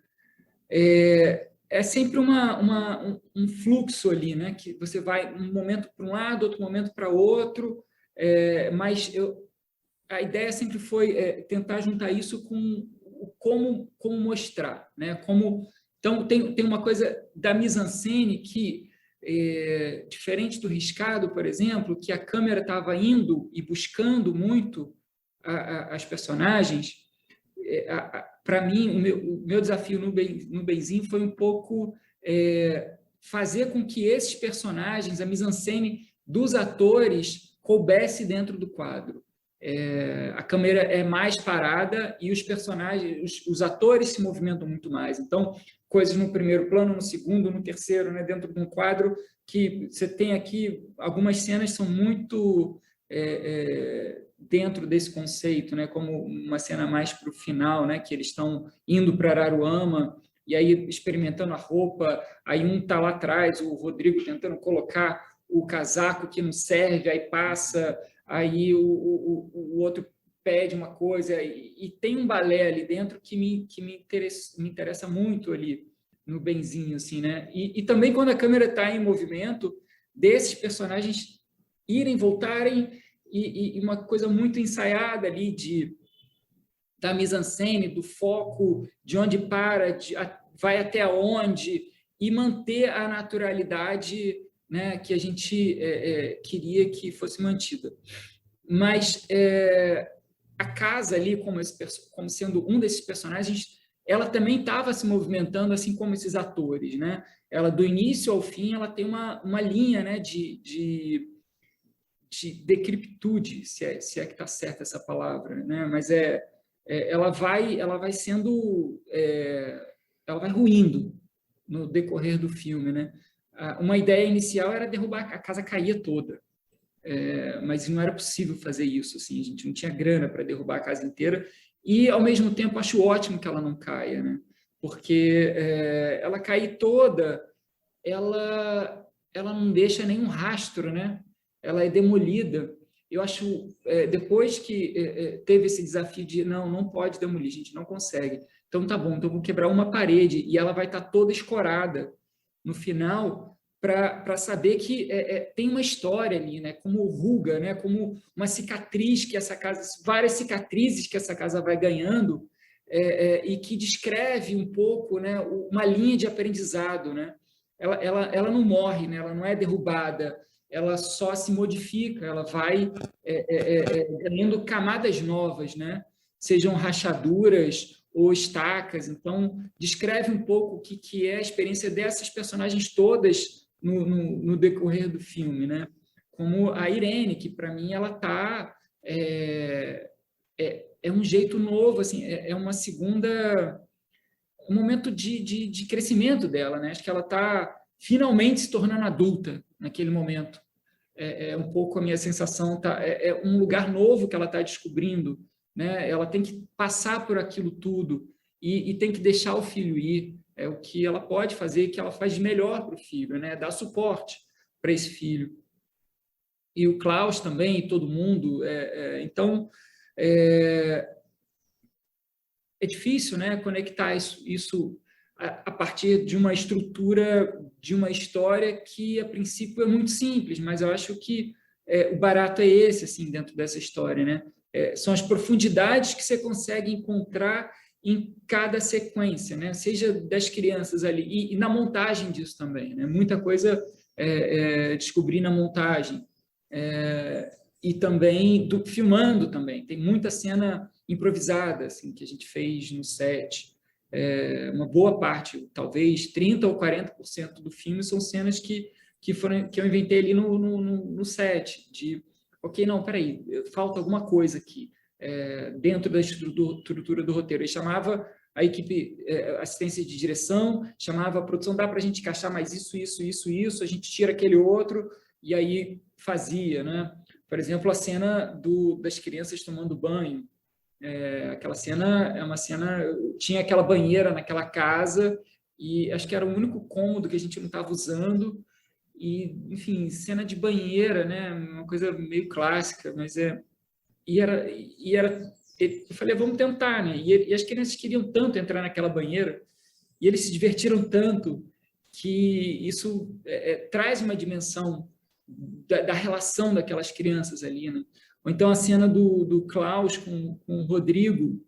é sempre um fluxo ali, né? Que você vai um momento para um lado, outro momento para outro, mas a ideia sempre foi tentar juntar isso com como mostrar, né? Então, tem uma coisa da mise-en-scène que diferente do Riscado, por exemplo, que a câmera estava indo e buscando muito as personagens, para mim, o meu desafio no Benzinho foi um pouco fazer com que esses personagens, a mise-en-scène dos atores, coubesse dentro do quadro. A câmera é mais parada e os personagens, os atores se movimentam muito mais. Então, coisas no primeiro plano, no segundo, no terceiro, né, dentro de um quadro, que você tem aqui, algumas cenas são muito dentro desse conceito, né, como uma cena mais para o final, né, que eles estão indo para Araruama, e aí experimentando a roupa, aí um está lá atrás, o Rodrigo tentando colocar o casaco que não serve, aí passa, aí o outro pede uma coisa, e tem um balé ali dentro que me interessa muito ali no Benzinho, assim, né? E também quando a câmera está em movimento, desses personagens irem, voltarem, e uma coisa muito ensaiada ali da mise-en-scène, do foco, de onde para, vai até onde, e manter a naturalidade, né, que a gente queria que fosse mantida. Mas a casa ali, como sendo um desses personagens, ela também estava se movimentando, assim como esses atores, né? Ela, do início ao fim, ela tem uma linha, né, de decriptude, se é que está certa essa palavra, né? Mas ela vai sendo, ela vai ruindo no decorrer do filme, né? Uma ideia inicial era derrubar, a casa caía toda, mas não era possível fazer isso, assim, a gente não tinha grana para derrubar a casa inteira, e ao mesmo tempo acho ótimo que ela não caia, né? Porque ela cair toda, ela não deixa nenhum rastro, né? Ela é demolida. Eu acho, depois que teve esse desafio de não pode demolir, a gente não consegue, então tá bom, então vou quebrar uma parede e ela vai estar toda escorada no final, para saber que tem uma história ali, né? Como ruga, né? Como uma cicatriz que essa casa, várias cicatrizes que essa casa vai ganhando, e que descreve um pouco, né, uma linha de aprendizado, né? Ela não morre, né? Ela não é derrubada, ela só se modifica, ela vai ganhando camadas novas, né? Sejam rachaduras ou estacas. Então, descreve um pouco o que é a experiência dessas personagens todas no decorrer do filme, né? Como a Irene, que para mim ela tá um jeito novo, assim, uma segunda, um momento de crescimento dela, né? Acho que ela está finalmente se tornando adulta naquele momento. Um pouco a minha sensação, é um lugar novo que ela está descobrindo, né? Ela tem que passar por aquilo tudo e tem que deixar o filho ir. É o que ela pode fazer, que ela faz de melhor para o filho, né? Dar suporte para esse filho. E o Klaus também, e todo mundo. Então, é difícil, né, conectar isso a partir de uma estrutura, de uma história que, a princípio, é muito simples, mas eu acho que o barato é esse, assim, dentro dessa história, né? São as profundidades que você consegue encontrar em cada sequência, né? Seja das crianças ali, e na montagem disso também, né? Muita coisa descobri na montagem, e também filmando também. Tem muita cena improvisada, assim, que a gente fez no set. Uma boa parte, talvez 30% ou 40% do filme são cenas que eu inventei ali no set, ok, não, peraí, falta alguma coisa aqui, dentro da estrutura do roteiro. Ele chamava a equipe, assistência de direção, chamava a produção, dá para a gente encaixar mais isso, a gente tira aquele outro, e aí fazia, né? Por exemplo, a cena das crianças tomando banho. Aquela cena é uma cena... Tinha aquela banheira naquela casa, e acho que era o único cômodo que a gente não estava usando, e, enfim, cena de banheira, né? Uma coisa meio clássica, mas eu falei, vamos tentar, né? E as crianças queriam tanto entrar naquela banheira, e eles se divertiram tanto, que isso traz uma dimensão da relação daquelas crianças ali, né? Ou então a cena do Klaus com o Rodrigo,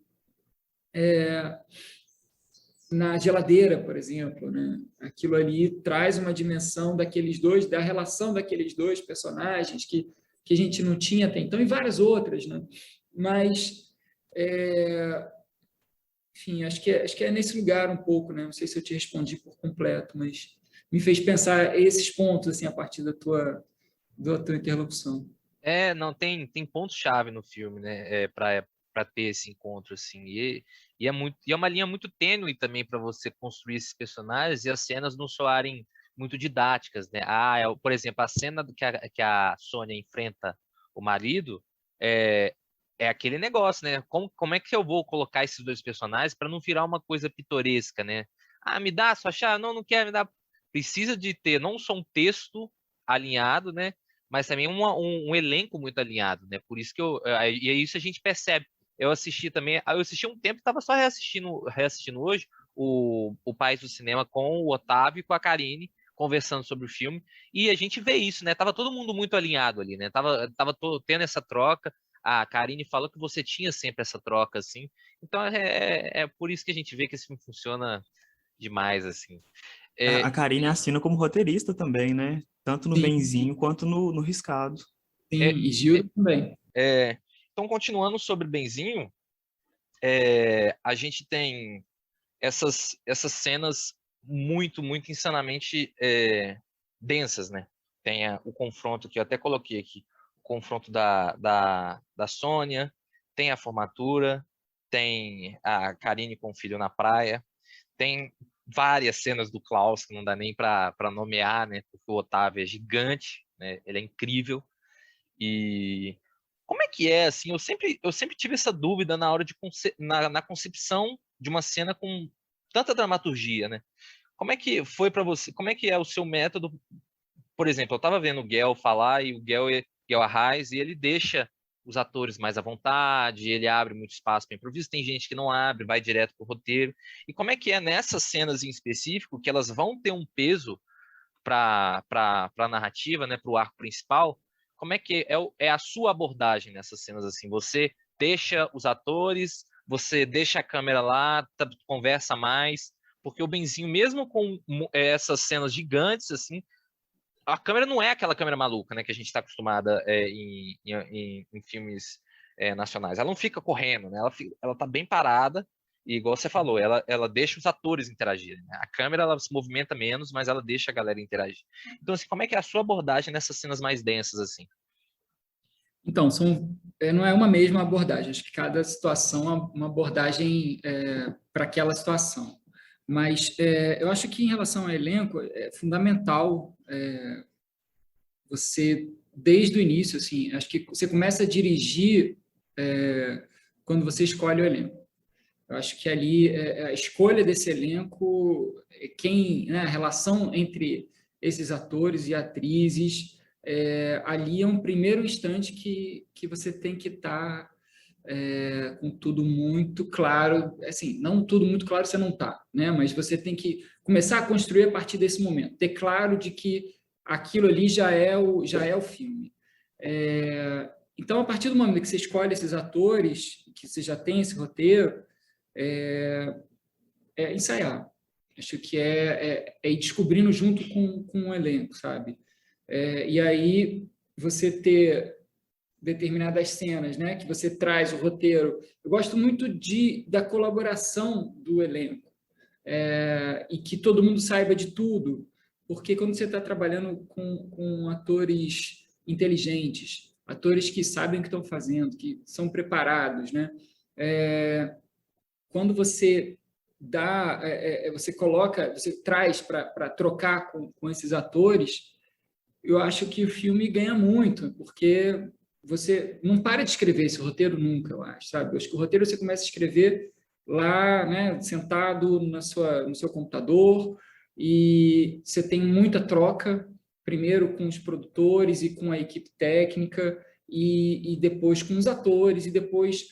na geladeira, por exemplo, né? Aquilo ali traz uma dimensão daqueles dois, da relação daqueles dois personagens que a gente não tinha até então, e várias outras, né? Mas, enfim, acho que é nesse lugar um pouco, né? Não sei se eu te respondi por completo, mas me fez pensar esses pontos, assim, a partir da tua interlocução. Não, tem pontos-chave no filme, né? Para ter esse encontro, assim. E é uma linha muito tênue também para você construir esses personagens e as cenas não soarem muito didáticas, né? Por exemplo, a cena que a Sônia enfrenta o marido é aquele negócio, né? Como é que eu vou colocar esses dois personagens para não virar uma coisa pitoresca, né? Me dá a sua chave? Não quero, me dá. Precisa de ter não só um texto alinhado, né? Mas também um elenco muito alinhado, né? Por isso que e isso a gente percebe. Eu assisti um tempo, estava só reassistindo hoje o País do Cinema com o Otávio e com a Karine, conversando sobre o filme, e a gente vê isso, né? Tava todo mundo muito alinhado ali, né? Tava tendo essa troca. A Karine falou que você tinha sempre essa troca, assim. Então é por isso que a gente vê que esse filme funciona demais, assim. A Karine assina como roteirista também, né? Tanto no Benzinho quanto no Riscado. Sim, e Gil também. Então, continuando sobre Benzinho, a gente tem essas cenas muito, muito insanamente densas, né? Tem o confronto que eu até coloquei aqui, o confronto da Sônia, tem a formatura, tem a Karine com o filho na praia, tem várias cenas do Klaus que não dá nem para nomear, né? Porque o Otávio é gigante, né? Ele é incrível. E como é que é, assim? Eu sempre tive essa dúvida na hora na concepção de uma cena com tanta dramaturgia, né? Como é que foi para você? Como é que é o seu método? Por exemplo, eu estava vendo o Guel falar, e o Guel Arraes, e ele deixa os atores mais à vontade, ele abre muito espaço para improviso, tem gente que não abre, vai direto para o roteiro. E como é que é nessas cenas em específico, que elas vão ter um peso para a narrativa, né, para o arco principal? Como é que é a sua abordagem nessas cenas, assim? Você deixa os atores, você deixa a câmera lá, conversa mais, porque o Benzinho, mesmo com essas cenas gigantes, assim, a câmera não é aquela câmera maluca, né, que a gente está acostumada em filmes nacionais. Ela não fica correndo, né? Ela está bem parada, e igual você falou, ela deixa os atores interagirem, né? A câmera ela se movimenta menos, mas ela deixa a galera interagir. Então, assim, como é que é a sua abordagem nessas cenas mais densas, assim? Então, não é uma mesma abordagem. Acho que cada situação é uma abordagem para aquela situação. Mas eu acho que, em relação ao elenco, é fundamental você, desde o início, assim, acho que você começa a dirigir quando você escolhe o elenco. Eu acho que ali a escolha desse elenco, né, a relação entre esses atores e atrizes, ali é um primeiro instante que você tem que estar com tudo muito claro. Assim, não tudo muito claro você não está, né? Mas você tem que começar a construir a partir desse momento, ter claro de que aquilo ali já é o filme. Então, a partir do momento que você escolhe esses atores, que você já tem esse roteiro, ensaiar. Acho que ir descobrindo junto com o elenco, sabe? E aí você ter determinadas cenas, né, que você traz o roteiro. Eu gosto muito da colaboração do elenco, e que todo mundo saiba de tudo, porque quando você está trabalhando com atores inteligentes, atores que sabem o que estão fazendo, que são preparados, né? Quando você você traz para trocar com esses atores, eu acho que o filme ganha muito, porque você não para de escrever esse roteiro nunca, eu acho, sabe? Eu acho que o roteiro você começa a escrever lá, né, sentado no seu computador, e você tem muita troca, primeiro com os produtores e com a equipe técnica, e depois com os atores, e depois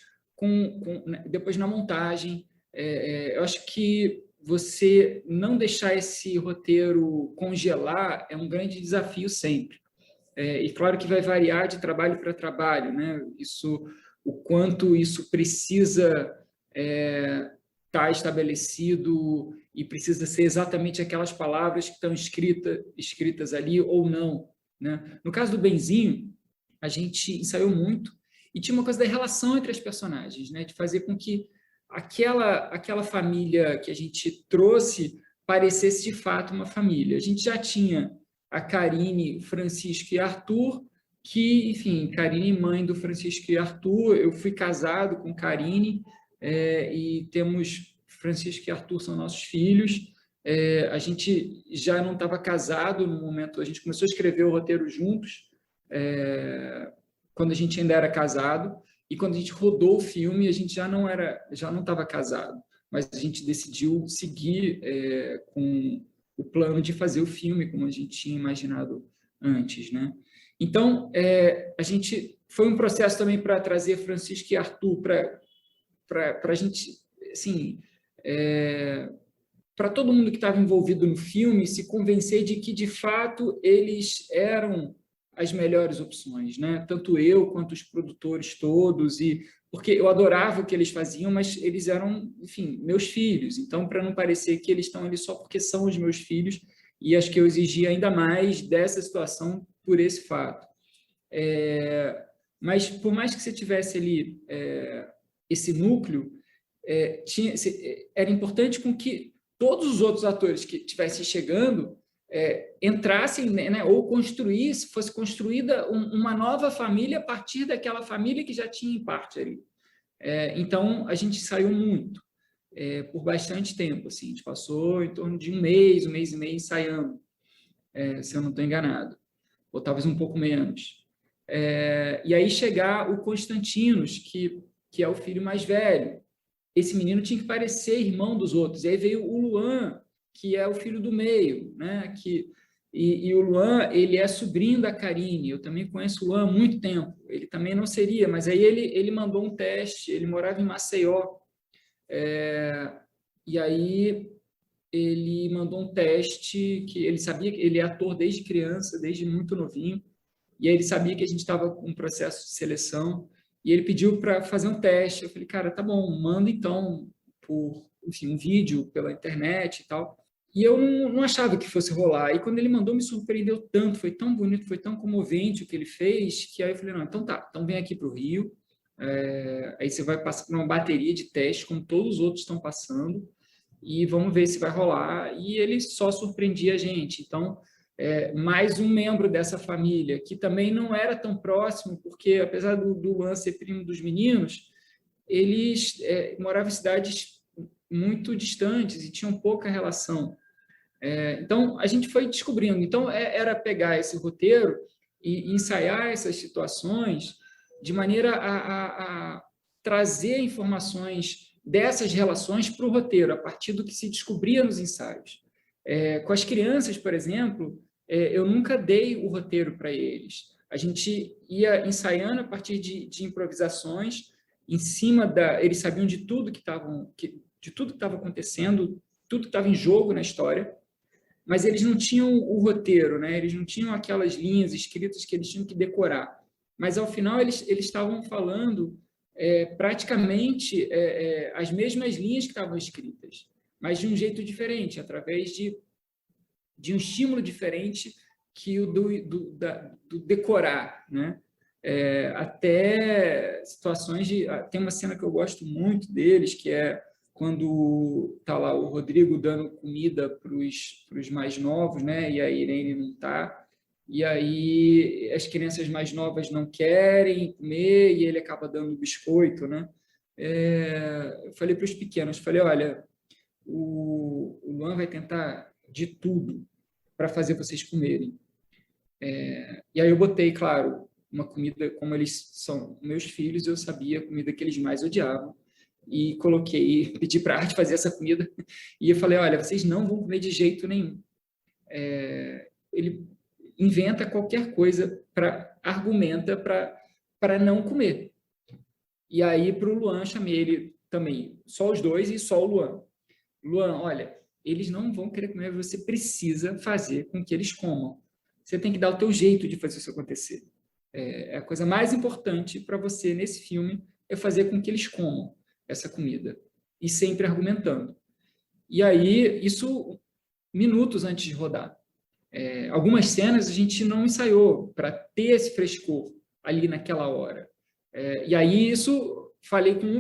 depois na montagem. Eu acho que você não deixar esse roteiro congelar é um grande desafio sempre. E claro que vai variar de trabalho para trabalho, né? O quanto isso precisa está estabelecido e precisa ser exatamente aquelas palavras que estão escritas ali ou não, né? No caso do Benzinho, a gente ensaiou muito e tinha uma coisa da relação entre as personagens, né? De fazer com que aquela família que a gente trouxe parecesse de fato uma família. A gente já tinha a Karine, Francisco e Arthur, que, enfim, Karine, mãe do Francisco e Arthur, eu fui casado com Karine, e temos Francisco e Arthur são nossos filhos. A gente já não estava casado no momento, a gente começou a escrever o roteiro juntos, quando a gente ainda era casado, e quando a gente rodou o filme, a gente já não estava casado, mas a gente decidiu seguir com o plano de fazer o filme como a gente tinha imaginado antes, né? Então, a gente foi um processo também para trazer Francisco e Arthur para a gente, assim, para todo mundo que estava envolvido no filme se convencer de que, de fato, eles eram as melhores opções, né? Tanto eu quanto os produtores todos, porque eu adorava o que eles faziam, mas eles eram, enfim, meus filhos. Então, para não parecer que eles estão ali só porque são os meus filhos, e acho que eu exigia ainda mais dessa situação por esse fato. Mas, por mais que você tivesse ali esse núcleo, era importante com que todos os outros atores que estivessem chegando entrassem, né, ou fosse construída uma nova família a partir daquela família que já tinha em parte ali. Então, a gente saiu muito, por bastante tempo. Assim, a gente passou em torno de um mês e meio ensaiando, se eu não estou enganado, ou talvez um pouco menos. E aí chegar o Constantinos, que é o filho mais velho. Esse menino tinha que parecer irmão dos outros. E aí veio o Luan, que é o filho do meio, né? E o Luan, ele é sobrinho da Karine. Eu também conheço o Luan há muito tempo. Ele também não seria, mas aí ele mandou um teste. Ele morava em Maceió. E aí ele mandou um teste que ele sabia que ele é ator desde criança, desde muito novinho. E aí ele sabia que a gente estava com um processo de seleção. E ele pediu para fazer um teste. Eu falei, cara, tá bom, manda então um vídeo pela internet e tal. E eu não achava que fosse rolar. E quando ele mandou, me surpreendeu tanto, foi tão bonito, foi tão comovente o que ele fez, que aí eu falei, não, então tá, então vem aqui para o Rio, aí você vai passar por uma bateria de testes, como todos os outros estão passando, e vamos ver se vai rolar. E ele só surpreendia a gente. Então, mais um membro dessa família, que também não era tão próximo, porque apesar do Luan ser primo dos meninos, eles moravam em cidades muito distantes e tinham pouca relação. Então, a gente foi descobrindo. Então, era pegar esse roteiro e ensaiar essas situações de maneira a trazer informações dessas relações para o roteiro, a partir do que se descobria nos ensaios. Com as crianças, por exemplo, eu nunca dei o roteiro para eles. A gente ia ensaiando a partir de improvisações, em cima eles sabiam de tudo que estava acontecendo, tudo que estava em jogo na história, mas eles não tinham o roteiro, né? Eles não tinham aquelas linhas escritas que eles tinham que decorar. Mas, ao final, eles estavam falando praticamente as mesmas linhas que estavam escritas, mas de um jeito diferente, através de um estímulo diferente que o do decorar, né? Até situações tem uma cena que eu gosto muito deles, que é quando está lá o Rodrigo dando comida para os mais novos, né? E a Irene não está, e aí as crianças mais novas não querem comer e ele acaba dando biscoito, né? Eu falei para os pequenos, olha, o Luan vai tentar de tudo para fazer vocês comerem. E aí eu botei, claro, uma comida, como eles são meus filhos, eu sabia a comida que eles mais odiavam, e pedi para a Arte fazer essa comida, e eu falei, olha, vocês não vão comer de jeito nenhum. Ele inventa qualquer coisa, argumenta para não comer. E aí, para o Luan, chamei ele também, só os dois e só o Luan. Luan, olha, eles não vão querer comer, você precisa fazer com que eles comam. Você tem que dar o teu jeito de fazer isso acontecer. A coisa mais importante para você nesse filme é fazer com que eles comam essa comida. e sempre argumentando. E aí, isso minutos antes de rodar. Algumas cenas a gente não ensaiou para ter esse frescor ali naquela hora. E aí, isso, falei com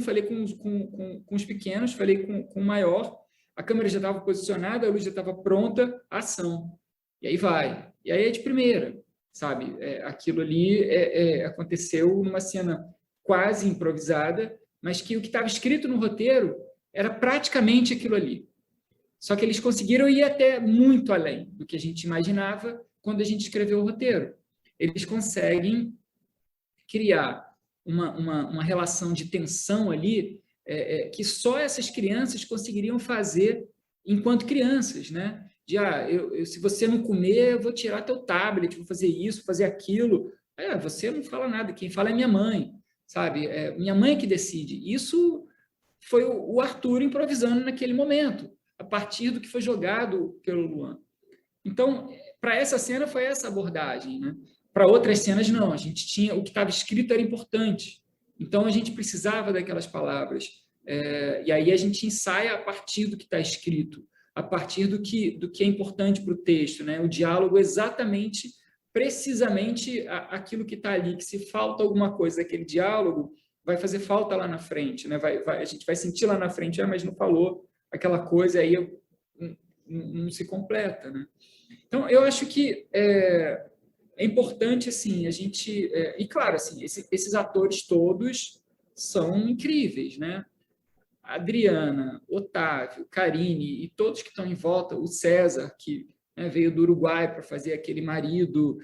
os pequenos, falei com o maior, a câmera já estava posicionada, a luz já estava pronta, ação. E aí vai. E aí é de primeira, sabe? Aquilo ali aconteceu numa cena quase improvisada, mas que o que estava escrito no roteiro era praticamente aquilo ali. Só que eles conseguiram ir até muito além do que a gente imaginava quando a gente escreveu o roteiro. Eles conseguem criar uma relação de tensão ali que só essas crianças conseguiriam fazer enquanto crianças, né? Se você não comer, eu vou tirar teu tablet, vou fazer isso, fazer aquilo. Você não fala nada, quem fala é minha mãe, sabe? Minha mãe que decide. Isso foi o Arthur improvisando naquele momento, a partir do que foi jogado pelo Luan. Então, para essa cena foi essa abordagem, né? Para outras cenas, não. A gente tinha... O que estava escrito era importante. Então, a gente precisava daquelas palavras. E aí a gente ensaia a partir do que está escrito, a partir do que é importante para o texto, né? O diálogo exatamente, precisamente aquilo que está ali, que se falta alguma coisa daquele diálogo, vai fazer falta lá na frente, né? A gente vai sentir lá na frente, mas não falou aquela coisa, aí não se completa, né? Então, eu acho que é importante, assim, a gente... e, claro, assim, esses atores todos são incríveis, né? Adriana, Otávio, Karine e todos que estão em volta, o César, que veio do Uruguai para fazer aquele marido,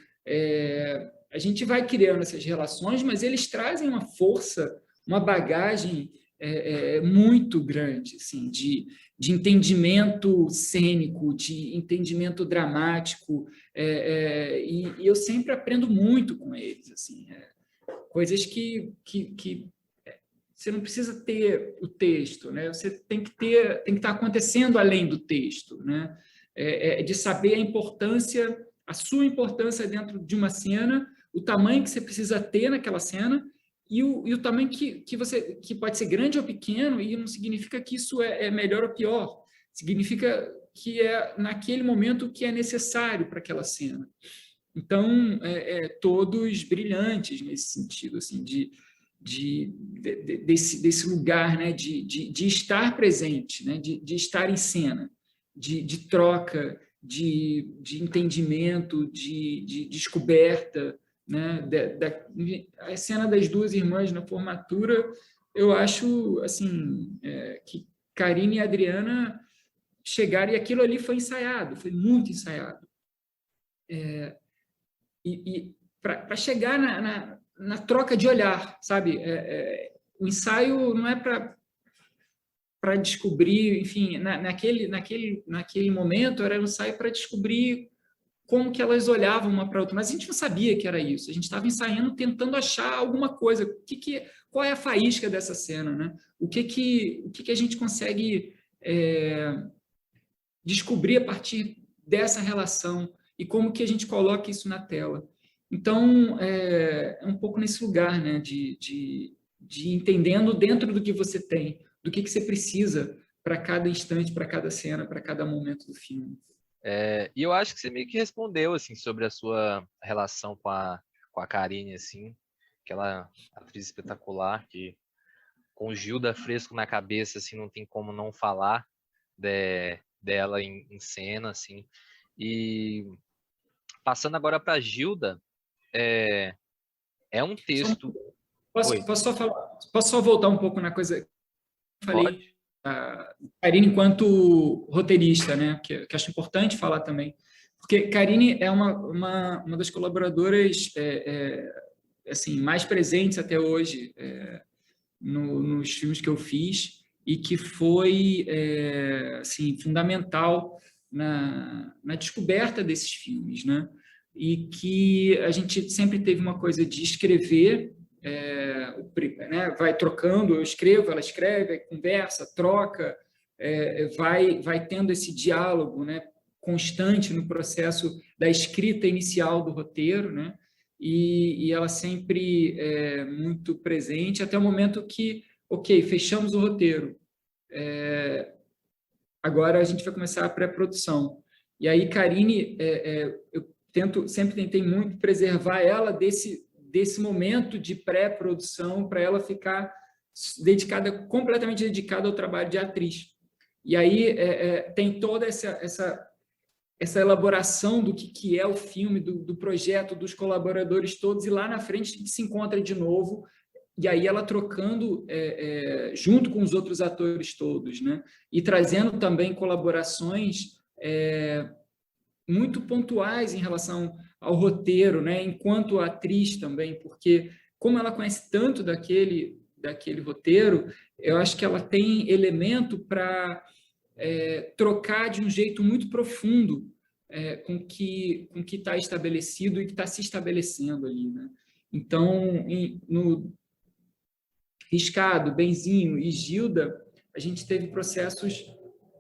a gente vai criando essas relações, mas eles trazem uma força, uma bagagem muito grande, assim, de entendimento cênico, de entendimento dramático, e eu sempre aprendo muito com eles, assim, coisas que você não precisa ter o texto, né? Você tem que estar acontecendo além do texto, né? De saber a importância, a sua importância dentro de uma cena, o tamanho que você precisa ter naquela cena e o tamanho que pode ser grande ou pequeno, e não significa que isso é melhor ou pior, significa que é naquele momento que é necessário para aquela cena. Então, todos brilhantes nesse sentido, assim, desse lugar, né, de estar presente, né, de estar em cena, de troca, de entendimento, de descoberta, né, a cena das duas irmãs na formatura, eu acho assim, que Karine e Adriana chegaram, e aquilo ali foi ensaiado, foi muito ensaiado. E para chegar na troca de olhar, sabe? O ensaio não é para descobrir, enfim, naquele momento era um ensaio para descobrir como que elas olhavam uma para a outra, mas a gente não sabia que era isso, a gente estava ensaiando, tentando achar alguma coisa, qual é a faísca dessa cena, né? O que a gente consegue descobrir a partir dessa relação e como que a gente coloca isso na tela. Então, é um pouco nesse lugar, né, de entendendo dentro do que você tem, do que você precisa para cada instante, para cada cena, para cada momento do filme. E eu acho que você meio que respondeu, assim, sobre a sua relação com a Karine, assim, aquela atriz espetacular que, com o Gilda fresco na cabeça, assim, não tem como não falar dela em cena, assim. E passando agora para a Gilda, é um texto... Posso só voltar um pouco na coisa que eu falei? Karine enquanto roteirista, né? Que acho importante falar também, porque Karine é uma das colaboradoras assim, mais presentes até hoje nos filmes que eu fiz, e que foi assim, fundamental na descoberta desses filmes, né? E que a gente sempre teve uma coisa de escrever, né? Vai trocando, eu escrevo, ela escreve, conversa, troca, vai tendo esse diálogo, né, constante no processo da escrita inicial do roteiro, né? E ela sempre muito presente, até o momento que, ok, fechamos o roteiro, agora a gente vai começar a pré-produção. E aí, Karine, eu sempre tentei muito preservar ela desse momento de pré-produção, para ela ficar completamente dedicada ao trabalho de atriz. E aí tem toda essa elaboração do que é o filme, do projeto, dos colaboradores todos, e lá na frente a gente se encontra de novo, e aí ela trocando junto com os outros atores todos, né? E trazendo também colaborações muito pontuais em relação ao roteiro, né? Enquanto atriz também, porque como ela conhece tanto daquele roteiro, eu acho que ela tem elemento para trocar de um jeito muito profundo com o que está estabelecido e que está se estabelecendo ali, né? Então, no Riscado, Benzinho e Gilda, a gente teve processos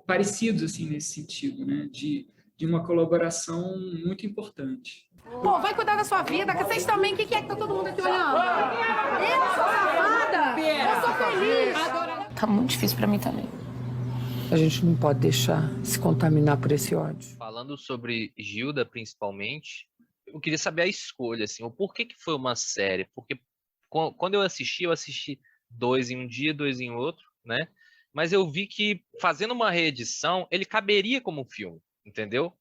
parecidos assim nesse sentido, né? De uma colaboração muito importante. Pô, vai cuidar da sua vida, que vocês também, o que é que tá todo mundo aqui olhando? Eu sou safada! Eu sou feliz! Tá muito difícil pra mim também. A gente não pode deixar se contaminar por esse ódio. Falando sobre Gilda, principalmente, eu queria saber a escolha, assim, o porquê que foi uma série. Porque quando eu assisti 2 em um dia, 2 em outro, né? Mas eu vi que, fazendo uma reedição, ele caberia como um filme, entendeu?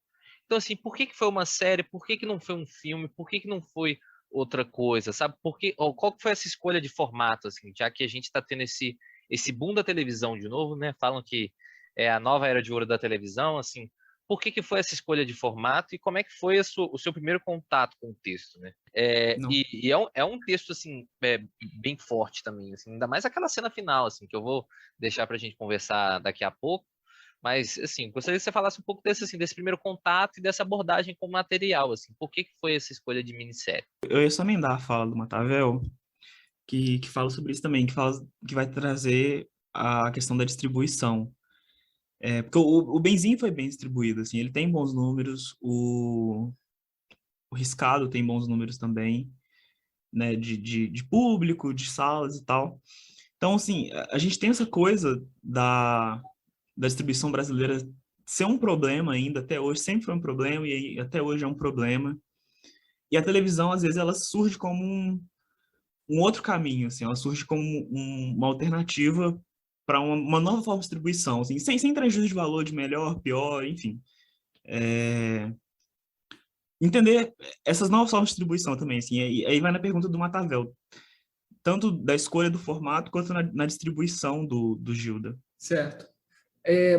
Então, assim, por que foi uma série? Por que não foi um filme? Por que não foi outra coisa, sabe? Qual que foi essa escolha de formato, assim, já que a gente está tendo esse boom da televisão de novo, né? Falam que é a nova era de ouro da televisão, assim. Por que foi essa escolha de formato e como é que foi o seu primeiro contato com o texto, né? É um texto, assim, bem forte também, assim, ainda mais aquela cena final, assim, que eu vou deixar para a gente conversar daqui a pouco. Mas, assim, gostaria que você falasse um pouco desse primeiro contato e dessa abordagem com o material, assim. Por que foi essa escolha de minissérie? Eu ia só emendar a fala do Matavel, que fala sobre isso também, que vai trazer a questão da distribuição. Porque o Benzinho foi bem distribuído, assim, ele tem bons números, o Riscado tem bons números também, né, de público, de salas e tal. Então, assim, a gente tem essa coisa da distribuição brasileira ser um problema ainda, até hoje, sempre foi um problema, e até hoje é um problema. E a televisão, às vezes, ela surge como um outro caminho, assim, ela surge como uma alternativa para uma nova forma de distribuição, assim, sem prejuízo de valor, de melhor, pior, enfim. Entender essas novas formas de distribuição também, assim, e aí vai na pergunta do Matavel, tanto da escolha do formato quanto na distribuição do Gilda. Certo.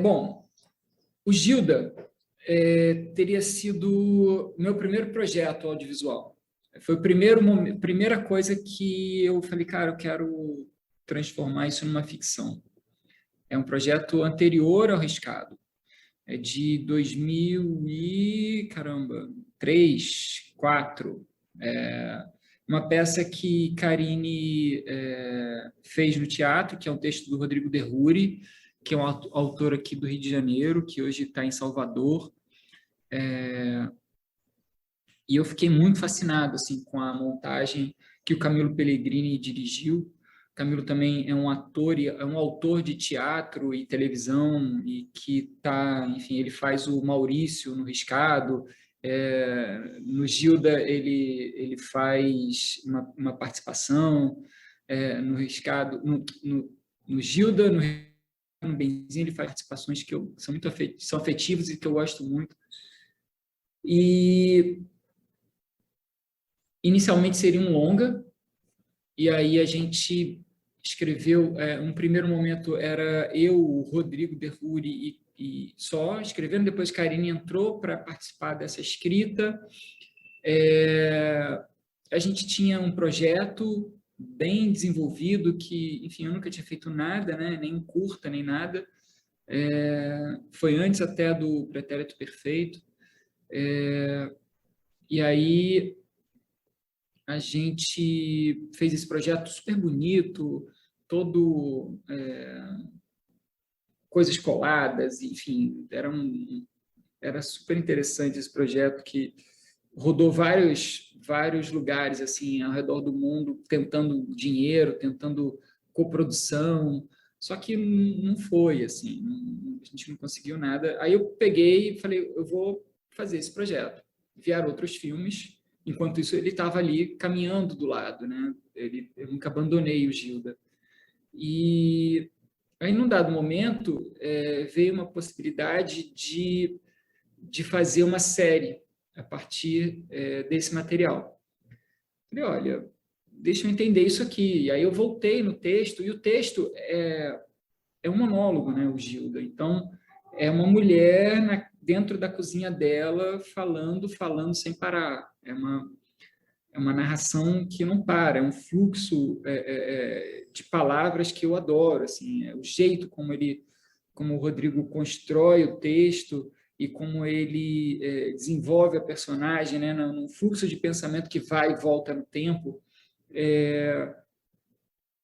Bom, o Gilda teria sido meu primeiro projeto audiovisual. Foi a primeira coisa que eu falei, cara, eu quero transformar isso numa ficção. É um projeto anterior ao Riscado. É de 2003, 2004. Uma peça que Karine fez no teatro, que é um texto do Rodrigo Derruri, que é um autor aqui do Rio de Janeiro, que hoje está em Salvador. E eu fiquei muito fascinado assim, com a montagem que o Camilo Pellegrini dirigiu. O Camilo também é um ator, é um autor de teatro e televisão, e que enfim, ele faz o Maurício no Riscado. No Gilda ele faz uma participação, no Riscado, no Gilda, no Benzinho, ele faz participações que são afetivas e que eu gosto muito. E inicialmente seria um longa, e aí a gente escreveu, um primeiro momento era eu, o Rodrigo Derruri e só escrevendo, depois Karine entrou para participar dessa escrita. A gente tinha um projeto bem desenvolvido que, enfim, eu nunca tinha feito nada, né? Nem curta, nem nada. Foi antes até do Pretérito Perfeito. E aí a gente fez esse projeto super bonito, todo coisas coladas, enfim, era super interessante esse projeto, que rodou vários lugares assim ao redor do mundo, tentando dinheiro, tentando coprodução, Só que não foi, assim, a gente não conseguiu nada. Aí eu peguei e falei, eu vou fazer esse projeto. Vieram outros filmes, enquanto isso ele estava ali caminhando do lado, né? Eu nunca abandonei o Gilda. E aí, num dado momento, veio uma possibilidade de fazer uma série a partir desse material. Falei, olha, deixa eu entender isso aqui. E aí eu voltei no texto, e o texto é um monólogo, né, o Gilda. Então, é uma mulher dentro da cozinha dela falando sem parar. É uma narração que não para, é um fluxo de palavras que eu adoro, assim, o jeito como o Rodrigo constrói o texto e como ele desenvolve a personagem, né, num fluxo de pensamento que vai e volta no tempo.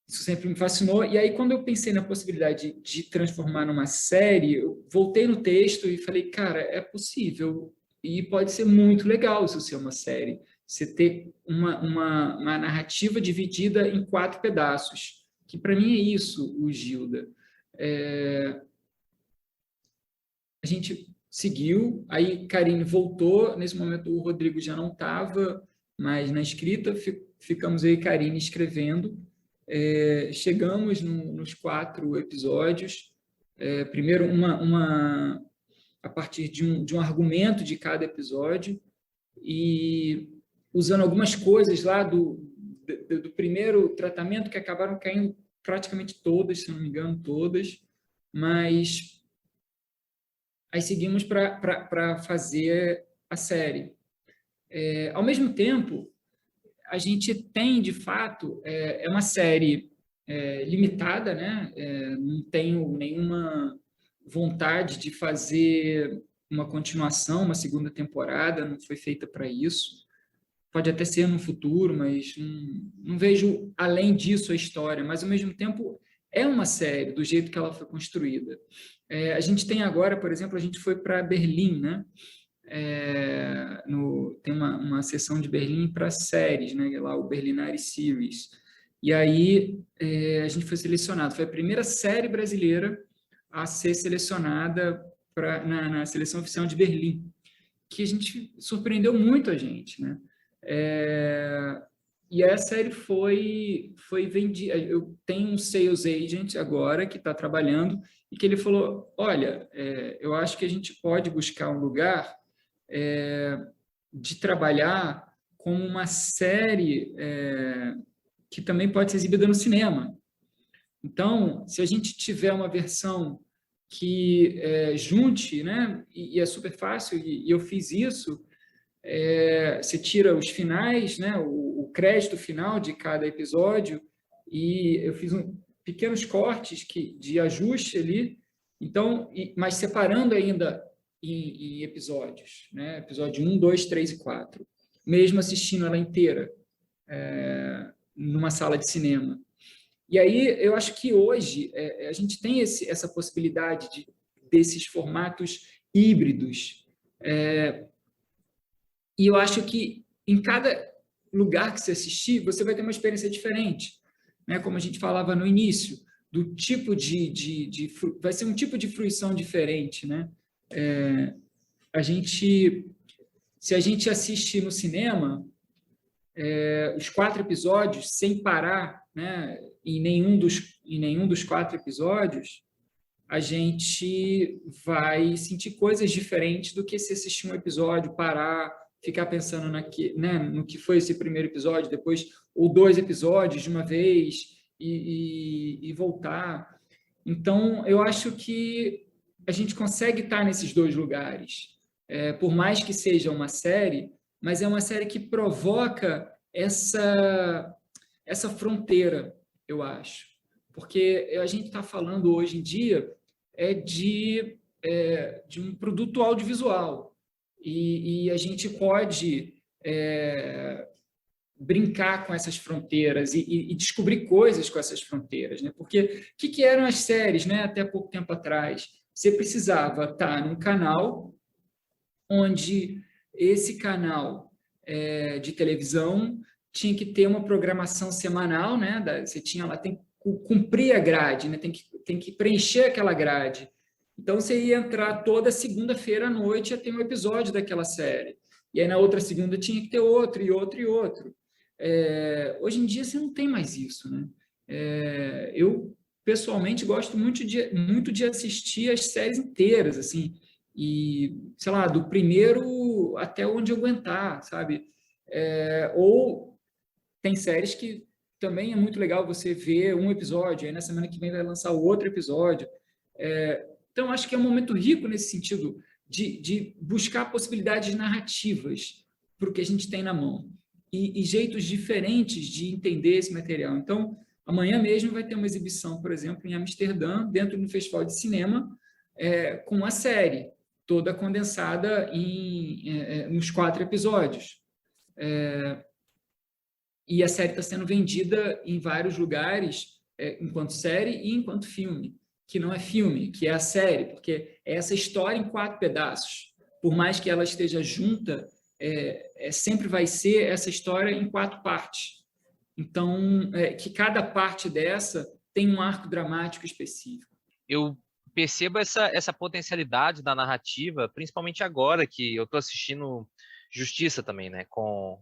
Isso sempre me fascinou. E aí, quando eu pensei na possibilidade de transformar numa série, eu voltei no texto e falei, cara, é possível e pode ser muito legal isso ser uma série. Você ter uma narrativa dividida em 4 pedaços, que para mim é isso, o Gilda. A gente seguiu, aí Karine voltou, nesse momento o Rodrigo já não estava mais na escrita, ficamos eu e Karine escrevendo, chegamos nos 4 episódios, primeiro a partir de um argumento de cada episódio, e usando algumas coisas lá do primeiro tratamento, que acabaram caindo praticamente todas, se não me engano, todas, mas aí seguimos para fazer a série. Ao mesmo tempo, a gente tem, de fato, uma série limitada, né? Não tenho nenhuma vontade de fazer uma continuação, uma segunda temporada, não foi feita para isso. Pode até ser no futuro, mas não vejo além disso a história. Mas, ao mesmo tempo, é uma série do jeito que ela foi construída. A gente tem agora, por exemplo, a gente foi para Berlim, né? Tem uma sessão de Berlim para séries, né? Lá, o Berlinale Series. E aí a gente foi selecionado. Foi a primeira série brasileira a ser selecionada na seleção oficial de Berlim, que a gente surpreendeu muito a gente, né? E a série foi vendida. Eu tenho um sales agent agora que está trabalhando e que ele falou, olha, eu acho que a gente pode buscar um lugar de trabalhar como uma série que também pode ser exibida no cinema. Então, se a gente tiver uma versão que junte, né, e é super fácil, e eu fiz isso, você tira os finais, né, o crédito final de cada episódio, e eu fiz pequenos cortes de ajuste ali, então, mas separando ainda em episódios, né, episódio 1, 2, 3 e 4, mesmo assistindo ela inteira numa sala de cinema. E aí eu acho que hoje a gente tem essa possibilidade desses formatos híbridos. E eu acho que em cada lugar que você assistir, você vai ter uma experiência diferente, né? Como a gente falava no início, do tipo vai ser um tipo de fruição diferente, né? Se a gente assistir no cinema os 4 episódios sem parar, né? Em nenhum dos 4 episódios, a gente vai sentir coisas diferentes do que se assistir um episódio, parar, ficar pensando né, no que foi esse primeiro episódio, depois ou 2 episódios de uma vez e voltar. Então, eu acho que a gente consegue estar nesses 2 lugares. Por mais que seja uma série, mas é uma série que provoca essa fronteira, eu acho. Porque a gente está falando hoje em dia de um produto audiovisual. E a gente pode brincar com essas fronteiras e descobrir coisas com essas fronteiras, né? Porque o que eram as séries, né? Até pouco tempo atrás? Você precisava estar num canal onde esse canal de televisão tinha que ter uma programação semanal, né? Você tinha lá, tem cumprir a grade, né? Tem que preencher aquela grade. Então, você ia entrar toda segunda-feira à noite, ia ter um episódio daquela série. E aí, na outra segunda, tinha que ter outro, e outro, e outro. Hoje em dia, você não tem mais isso, né? Eu, pessoalmente, gosto muito de assistir as séries inteiras, assim, e, sei lá, do primeiro até onde eu aguentar, sabe? Ou tem séries que também é muito legal você ver um episódio, aí na semana que vem vai lançar outro episódio. Então, acho que é um momento rico nesse sentido de buscar possibilidades narrativas para o que a gente tem na mão e jeitos diferentes de entender esse material. Então, amanhã mesmo vai ter uma exibição, por exemplo, em Amsterdã, dentro do Festival de Cinema, com a série toda condensada nos 4 episódios. E a série está sendo vendida em vários lugares, enquanto série e enquanto filme, que não é filme, que é a série, porque é essa história em 4 pedaços. Por mais que ela esteja junta, sempre vai ser essa história em 4 partes. Então, que cada parte dessa tem um arco dramático específico. Eu percebo essa potencialidade da narrativa, principalmente agora que eu estou assistindo Justiça também, né, com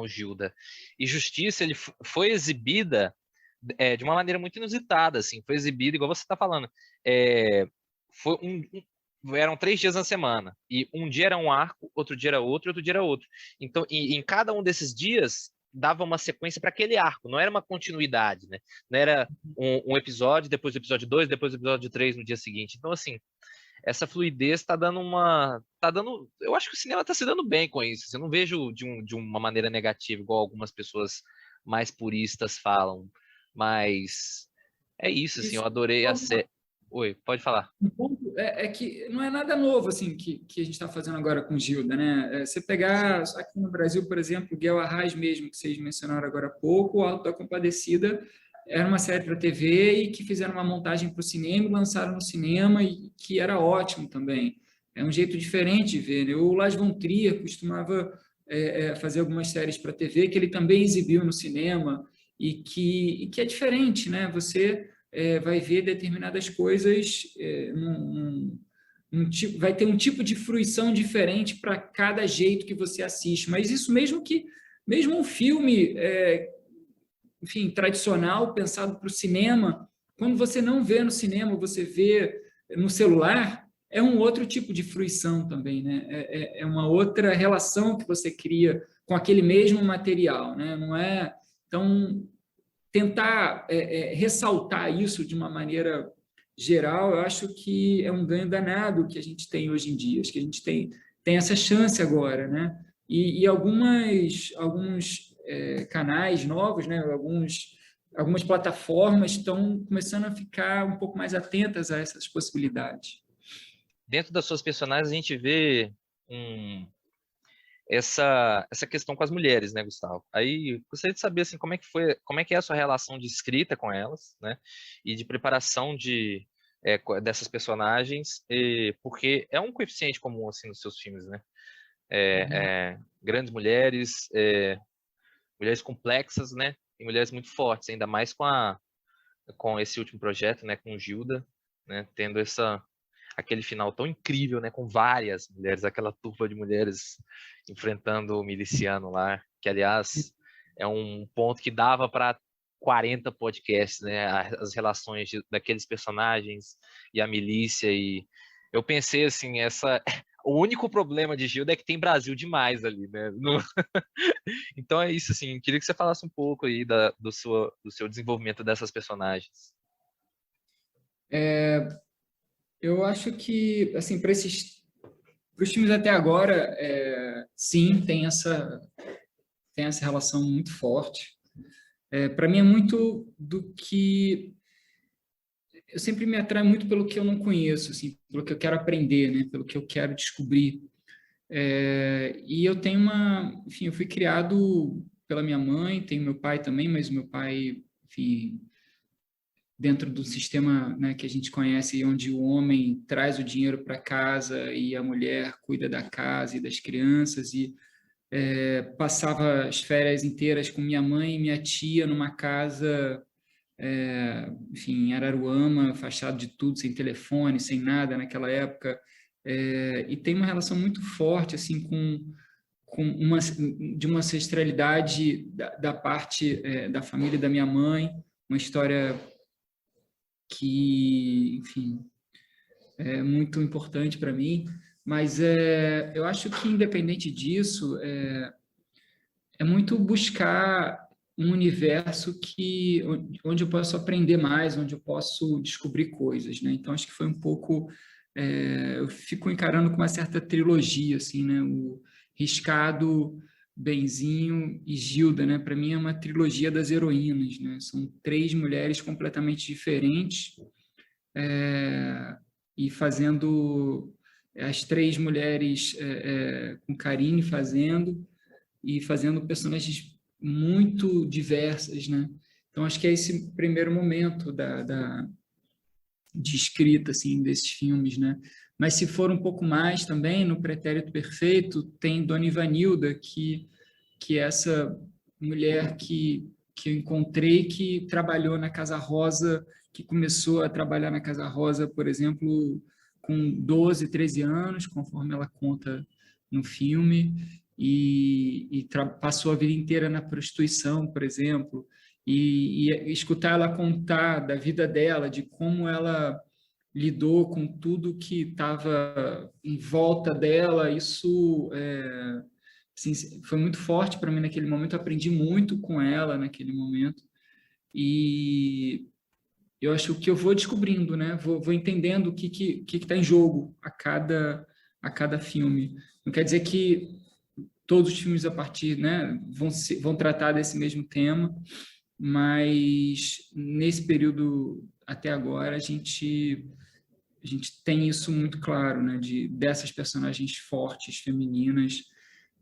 Gilda. E Justiça ele foi exibida de uma maneira muito inusitada, assim, foi exibida igual você está falando. Eram 3 dias na semana, e um dia era um arco, outro dia era outro dia era outro. Então, em cada um desses dias, dava uma sequência para aquele arco, não era uma continuidade, né? Não era um episódio, depois do episódio 2, depois do episódio 3 no dia seguinte. Então, assim, essa fluidez está dando eu acho que o cinema está se dando bem com isso. Eu não vejo de uma maneira negativa, igual algumas pessoas mais puristas falam. Mas é isso, assim, eu adorei a série. Oi, pode falar. Um ponto que não é nada novo, assim, que a gente está fazendo agora com Gilda, né? Você pegar aqui no Brasil, por exemplo, o Guel Arraes mesmo, que vocês mencionaram agora há pouco, o Alto da Compadecida, era uma série para TV e que fizeram uma montagem para o cinema e lançaram no cinema, e que era ótimo também. É um jeito diferente de ver, né? O Lars von Trier costumava fazer algumas séries para TV que ele também exibiu no cinema e que é diferente, né? Você vai ver determinadas coisas, vai ter um tipo de fruição diferente para cada jeito que você assiste. Mas isso mesmo um filme, enfim, tradicional, pensado para o cinema, quando você não vê no cinema, você vê no celular, é um outro tipo de fruição também, né? É uma outra relação que você cria com aquele mesmo material, né? Não é... Então, tentar ressaltar isso de uma maneira geral, eu acho que é um ganho danado que a gente tem hoje em dia. Acho que a gente tem essa chance agora, né? E alguns canais novos, né? Algumas plataformas estão começando a ficar um pouco mais atentas a essas possibilidades. Dentro das suas personagens, a gente vê essa questão com as mulheres, né, Gustavo? Aí, gostaria de saber, assim, como é que é a sua relação de escrita com elas, né? E de preparação dessas personagens, porque é um coeficiente comum, assim, nos seus filmes, né? Grandes mulheres, mulheres complexas, né? E mulheres muito fortes, ainda mais com esse último projeto, né? Com Gilda, né? Tendo aquele final tão incrível, né? Com várias mulheres, aquela turba de mulheres enfrentando o miliciano lá, que, aliás, é um ponto que dava para 40 podcasts, né? As relações daqueles personagens e a milícia. E eu pensei, assim, o único problema de Gilda é que tem Brasil demais ali, né? Então é isso, assim, queria que você falasse um pouco aí do seu desenvolvimento dessas personagens. Eu acho que, assim, para os filmes até agora, sim, tem essa relação muito forte. Para mim é muito do que... Eu sempre me atraio muito pelo que eu não conheço, assim, pelo que eu quero aprender, né? Pelo que eu quero descobrir. E eu tenho enfim, eu fui criado pela minha mãe, tenho meu pai também, mas o meu pai, enfim... dentro do sistema, né, que a gente conhece, onde o homem traz o dinheiro para casa e a mulher cuida da casa e das crianças, e passava as férias inteiras com minha mãe e minha tia numa casa enfim, em Araruama, afastado de tudo, sem telefone, sem nada naquela época, e tem uma relação muito forte assim de uma ancestralidade da parte da família da minha mãe, uma história que, enfim, é muito importante para mim, mas eu acho que, independente disso, é muito buscar um universo onde eu posso aprender mais, onde eu posso descobrir coisas, né? Então, acho que foi um pouco... eu fico encarando com uma certa trilogia, assim, né? O Riscado, Benzinho e Gilda, né? Para mim é uma trilogia das heroínas, né? São 3 mulheres completamente diferentes, e fazendo as 3 mulheres com carinho, fazendo personagens muito diversas, né? Então, acho que é esse primeiro momento de escrita, assim, desses filmes, né? Mas se for um pouco mais também, no Pretérito Perfeito, tem Dona Ivanilda, que é essa mulher que eu encontrei, que trabalhou na Casa Rosa, que começou a trabalhar na Casa Rosa, por exemplo, com 12, 13 anos, conforme ela conta no filme, e passou a vida inteira na prostituição, por exemplo, e escutar ela contar da vida dela, de como ela lidou com tudo que estava em volta dela, isso assim, foi muito forte para mim naquele momento. Eu aprendi muito com ela naquele momento, e eu acho que eu vou descobrindo, né? Vou entendendo o que está em jogo a cada filme. Não quer dizer que todos os filmes a partir, né, vão tratar desse mesmo tema, mas nesse período até agora a gente tem isso muito claro, né, dessas personagens fortes, femininas,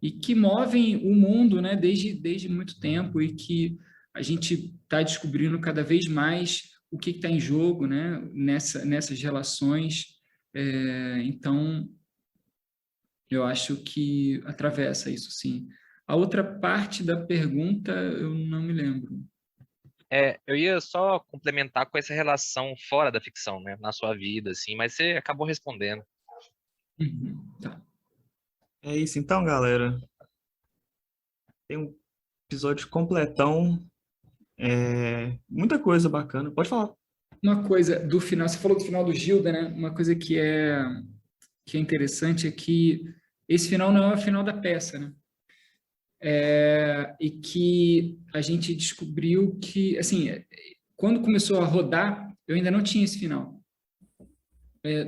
e que movem o mundo, né, desde muito tempo, e que a gente está descobrindo cada vez mais o que está em jogo, né, nessas relações. Então, eu acho que atravessa isso, sim. A outra parte da pergunta eu não me lembro. Eu ia só complementar com essa relação fora da ficção, né? Na sua vida, assim, mas você acabou respondendo. Tá. É isso então, galera. Tem um episódio completão. Muita coisa bacana. Pode falar. Uma coisa do final, você falou do final do Gilda, né? Uma coisa que é interessante é que esse final não é o final da peça, né? E que a gente descobriu que, assim, quando começou a rodar, eu ainda não tinha esse final.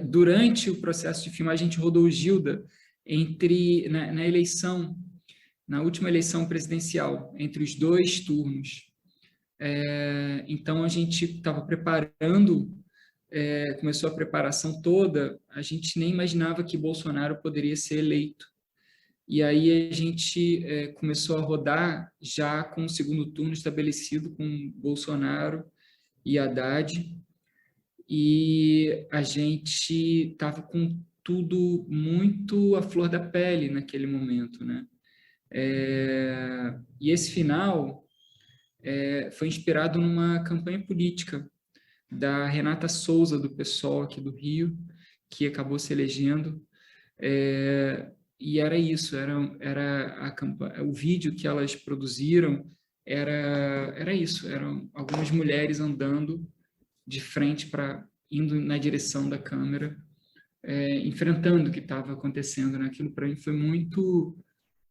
Durante o processo de filmar, a gente rodou o Gilda na eleição, na última eleição presidencial, entre os 2 turnos. Então, a gente estava preparando, começou a preparação toda, a gente nem imaginava que Bolsonaro poderia ser eleito. E aí a gente começou a rodar já com o segundo turno estabelecido com Bolsonaro e Haddad, e a gente estava com tudo muito à flor da pele naquele momento, né? E esse final foi inspirado numa campanha política da Renata Souza, do PSOL aqui do Rio, que acabou se elegendo. E era isso, era a campanha, o vídeo que elas produziram era isso, eram algumas mulheres andando de frente indo na direção da câmera, enfrentando o que estava acontecendo, né? Aquilo para mim foi muito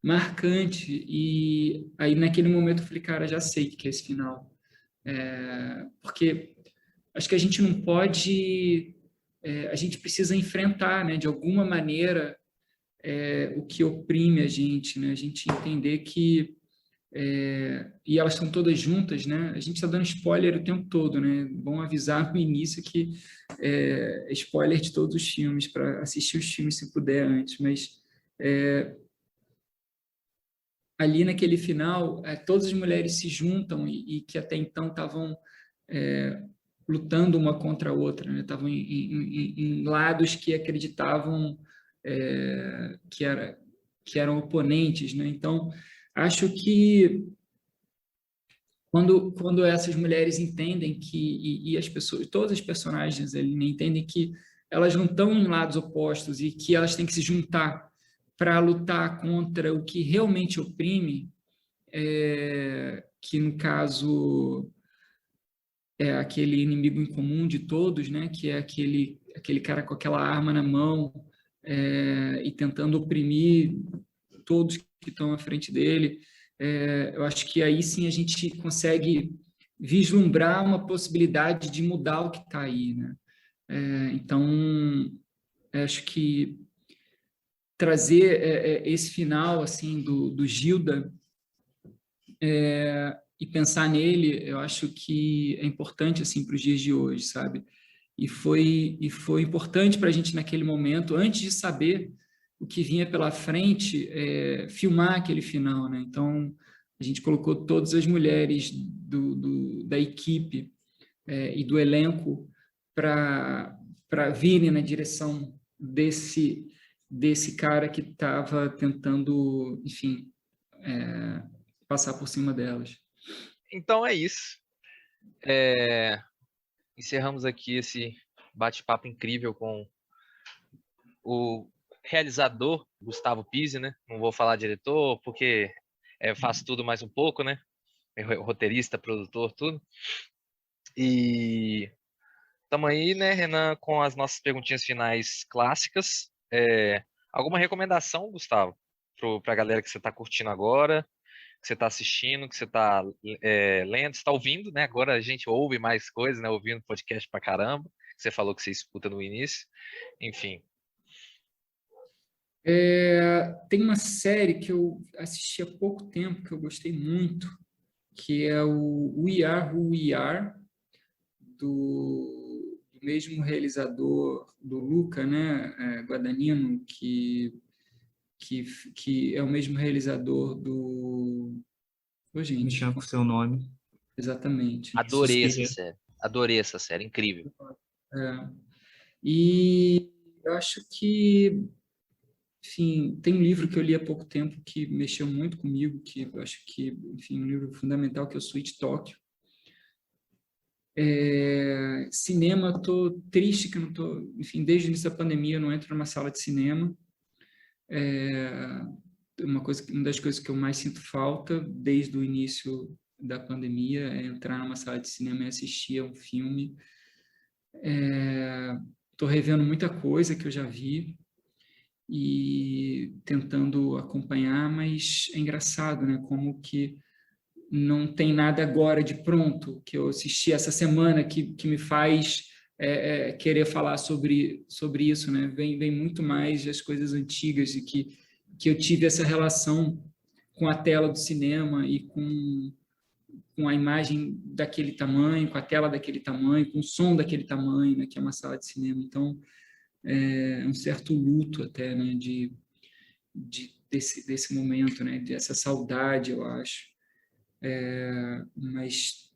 marcante, e aí naquele momento eu falei, cara, já sei o que é esse final, porque acho que a gente não pode, a gente precisa enfrentar, né, de alguma maneira, o que oprime a gente, né? A gente entender que e elas estão todas juntas, né? A gente está dando spoiler o tempo todo, né? Vão avisar no início que spoiler de todos os filmes, para assistir os filmes se puder antes, mas ali naquele final, todas as mulheres se juntam e que até então estavam lutando uma contra a outra, né? Estavam em lados que acreditavam que eram oponentes, né? Então, acho que quando essas mulheres entendem que, e as pessoas, todas as personagens ali, né, entendem que elas não estão em lados opostos e que elas têm que se juntar para lutar contra o que realmente oprime, que no caso é aquele inimigo em comum de todos, né, que é aquele cara com aquela arma na mão e tentando oprimir todos que estão à frente dele. Eu acho que aí sim a gente consegue vislumbrar uma possibilidade de mudar o que está aí, né? Então, acho que trazer esse final assim do Gilda e pensar nele, eu acho que é importante assim para os dias de hoje, sabe? E foi importante para a gente naquele momento, antes de saber o que vinha pela frente, filmar aquele final, né? Então, a gente colocou todas as mulheres da equipe e do elenco para virem na direção desse cara que estava tentando, enfim, passar por cima delas. Então é isso. Encerramos aqui esse bate-papo incrível com o realizador Gustavo Pizzi, né? Não vou falar diretor, porque faço tudo mais um pouco, né? Roteirista, produtor, tudo. E estamos aí, né, Renan, com as nossas perguntinhas finais clássicas. Alguma recomendação, Gustavo, para a galera que você está curtindo agora, que você está assistindo, que você está lendo, você está ouvindo, né? Agora a gente ouve mais coisas, né? Ouvindo podcast pra caramba. Você falou que você escuta no início. Enfim. Tem uma série que eu assisti há pouco tempo, que eu gostei muito, que é o We Are Who We Are, do mesmo realizador do Luca, né? Guadagnino, que é o mesmo realizador do... gente. Me chama por seu nome. Exatamente. Adorei essa série. Adorei essa série, incrível. E eu acho que, enfim, tem um livro que eu li há pouco tempo que mexeu muito comigo, que eu acho que, enfim, um livro fundamental, que é o Sweet Tokyo. Cinema, estou triste que eu não estou... Enfim, desde o início da pandemia eu não entro numa sala de cinema. Uma das coisas que eu mais sinto falta desde o início da pandemia é entrar numa sala de cinema e assistir a um filme. Estou revendo muita coisa que eu já vi e tentando acompanhar, mas é engraçado, né? Como que não tem nada agora de pronto que eu assisti essa semana que me faz querer falar sobre isso, né? Vem muito mais das coisas antigas e que eu tive essa relação com a tela do cinema e com a imagem daquele tamanho, com a tela daquele tamanho, com o som daquele tamanho, né? Que é uma sala de cinema. Então, é um certo luto até, né? Desse momento, né? Dessa saudade, eu acho. Mas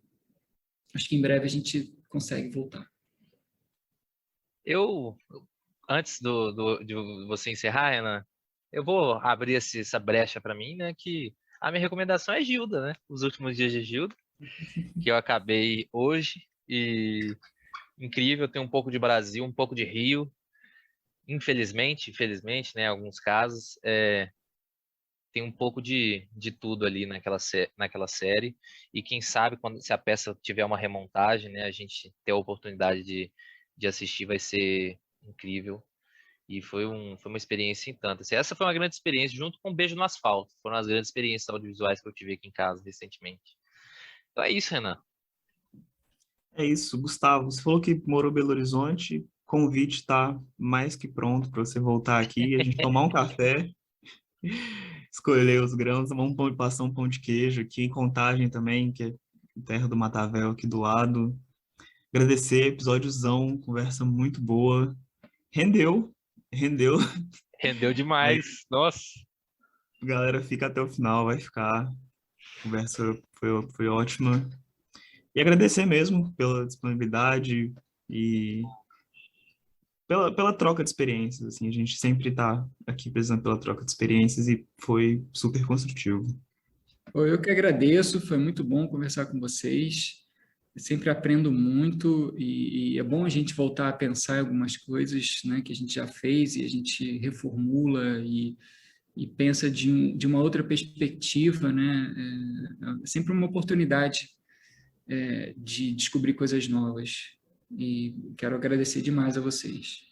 acho que em breve a gente consegue voltar. Antes de você encerrar, Renan, eu vou abrir essa brecha para mim, né? Que a minha recomendação é Gilda, né? Os últimos dias de Gilda, que eu acabei hoje. E incrível, tem um pouco de Brasil, um pouco de Rio. Infelizmente, né? Em alguns casos, tem um pouco de tudo ali naquela série. E quem sabe, se a peça tiver uma remontagem, né? A gente ter a oportunidade de assistir, vai ser incrível. E foi uma experiência em tanto. Essa foi uma grande experiência, junto com Beijo no Asfalto. Foram as grandes experiências audiovisuais que eu tive aqui em casa recentemente. Então é isso, Renan. É isso, Gustavo. Você falou que morou em Belo Horizonte. O convite está mais que pronto para você voltar aqui, a gente tomar um café, escolher os grãos, passar um pão de queijo aqui em Contagem também, que é terra do Matavel aqui do lado. Agradecer, episódiozão, conversa muito boa. Rendeu. Rendeu demais, nossa. Galera, fica até o final, vai ficar. A conversa foi ótima. E agradecer mesmo pela disponibilidade e pela troca de experiências. Assim, a gente sempre está aqui precisando pela troca de experiências e foi super construtivo. Eu que agradeço, foi muito bom conversar com vocês. Eu sempre aprendo muito e é bom a gente voltar a pensar em algumas coisas, né, que a gente já fez e a gente reformula e pensa de uma outra perspectiva, né? É sempre uma oportunidade de descobrir coisas novas. E quero agradecer demais a vocês.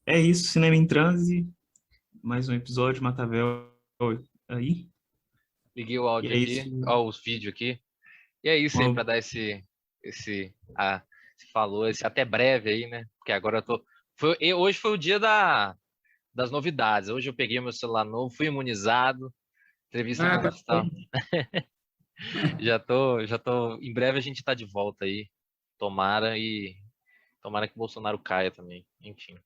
É isso, Cinema em Transe. Mais um episódio, Matavel aí. Liguei o áudio aqui, ó, os vídeos aqui. E é isso aí, para dar esse falou, esse até breve aí, né? Porque agora hoje foi o dia das novidades. Hoje eu peguei meu celular novo, fui imunizado, entrevista com o Gustavo. Já tô, em breve a gente tá de volta aí. Tomara que o Bolsonaro caia também, enfim.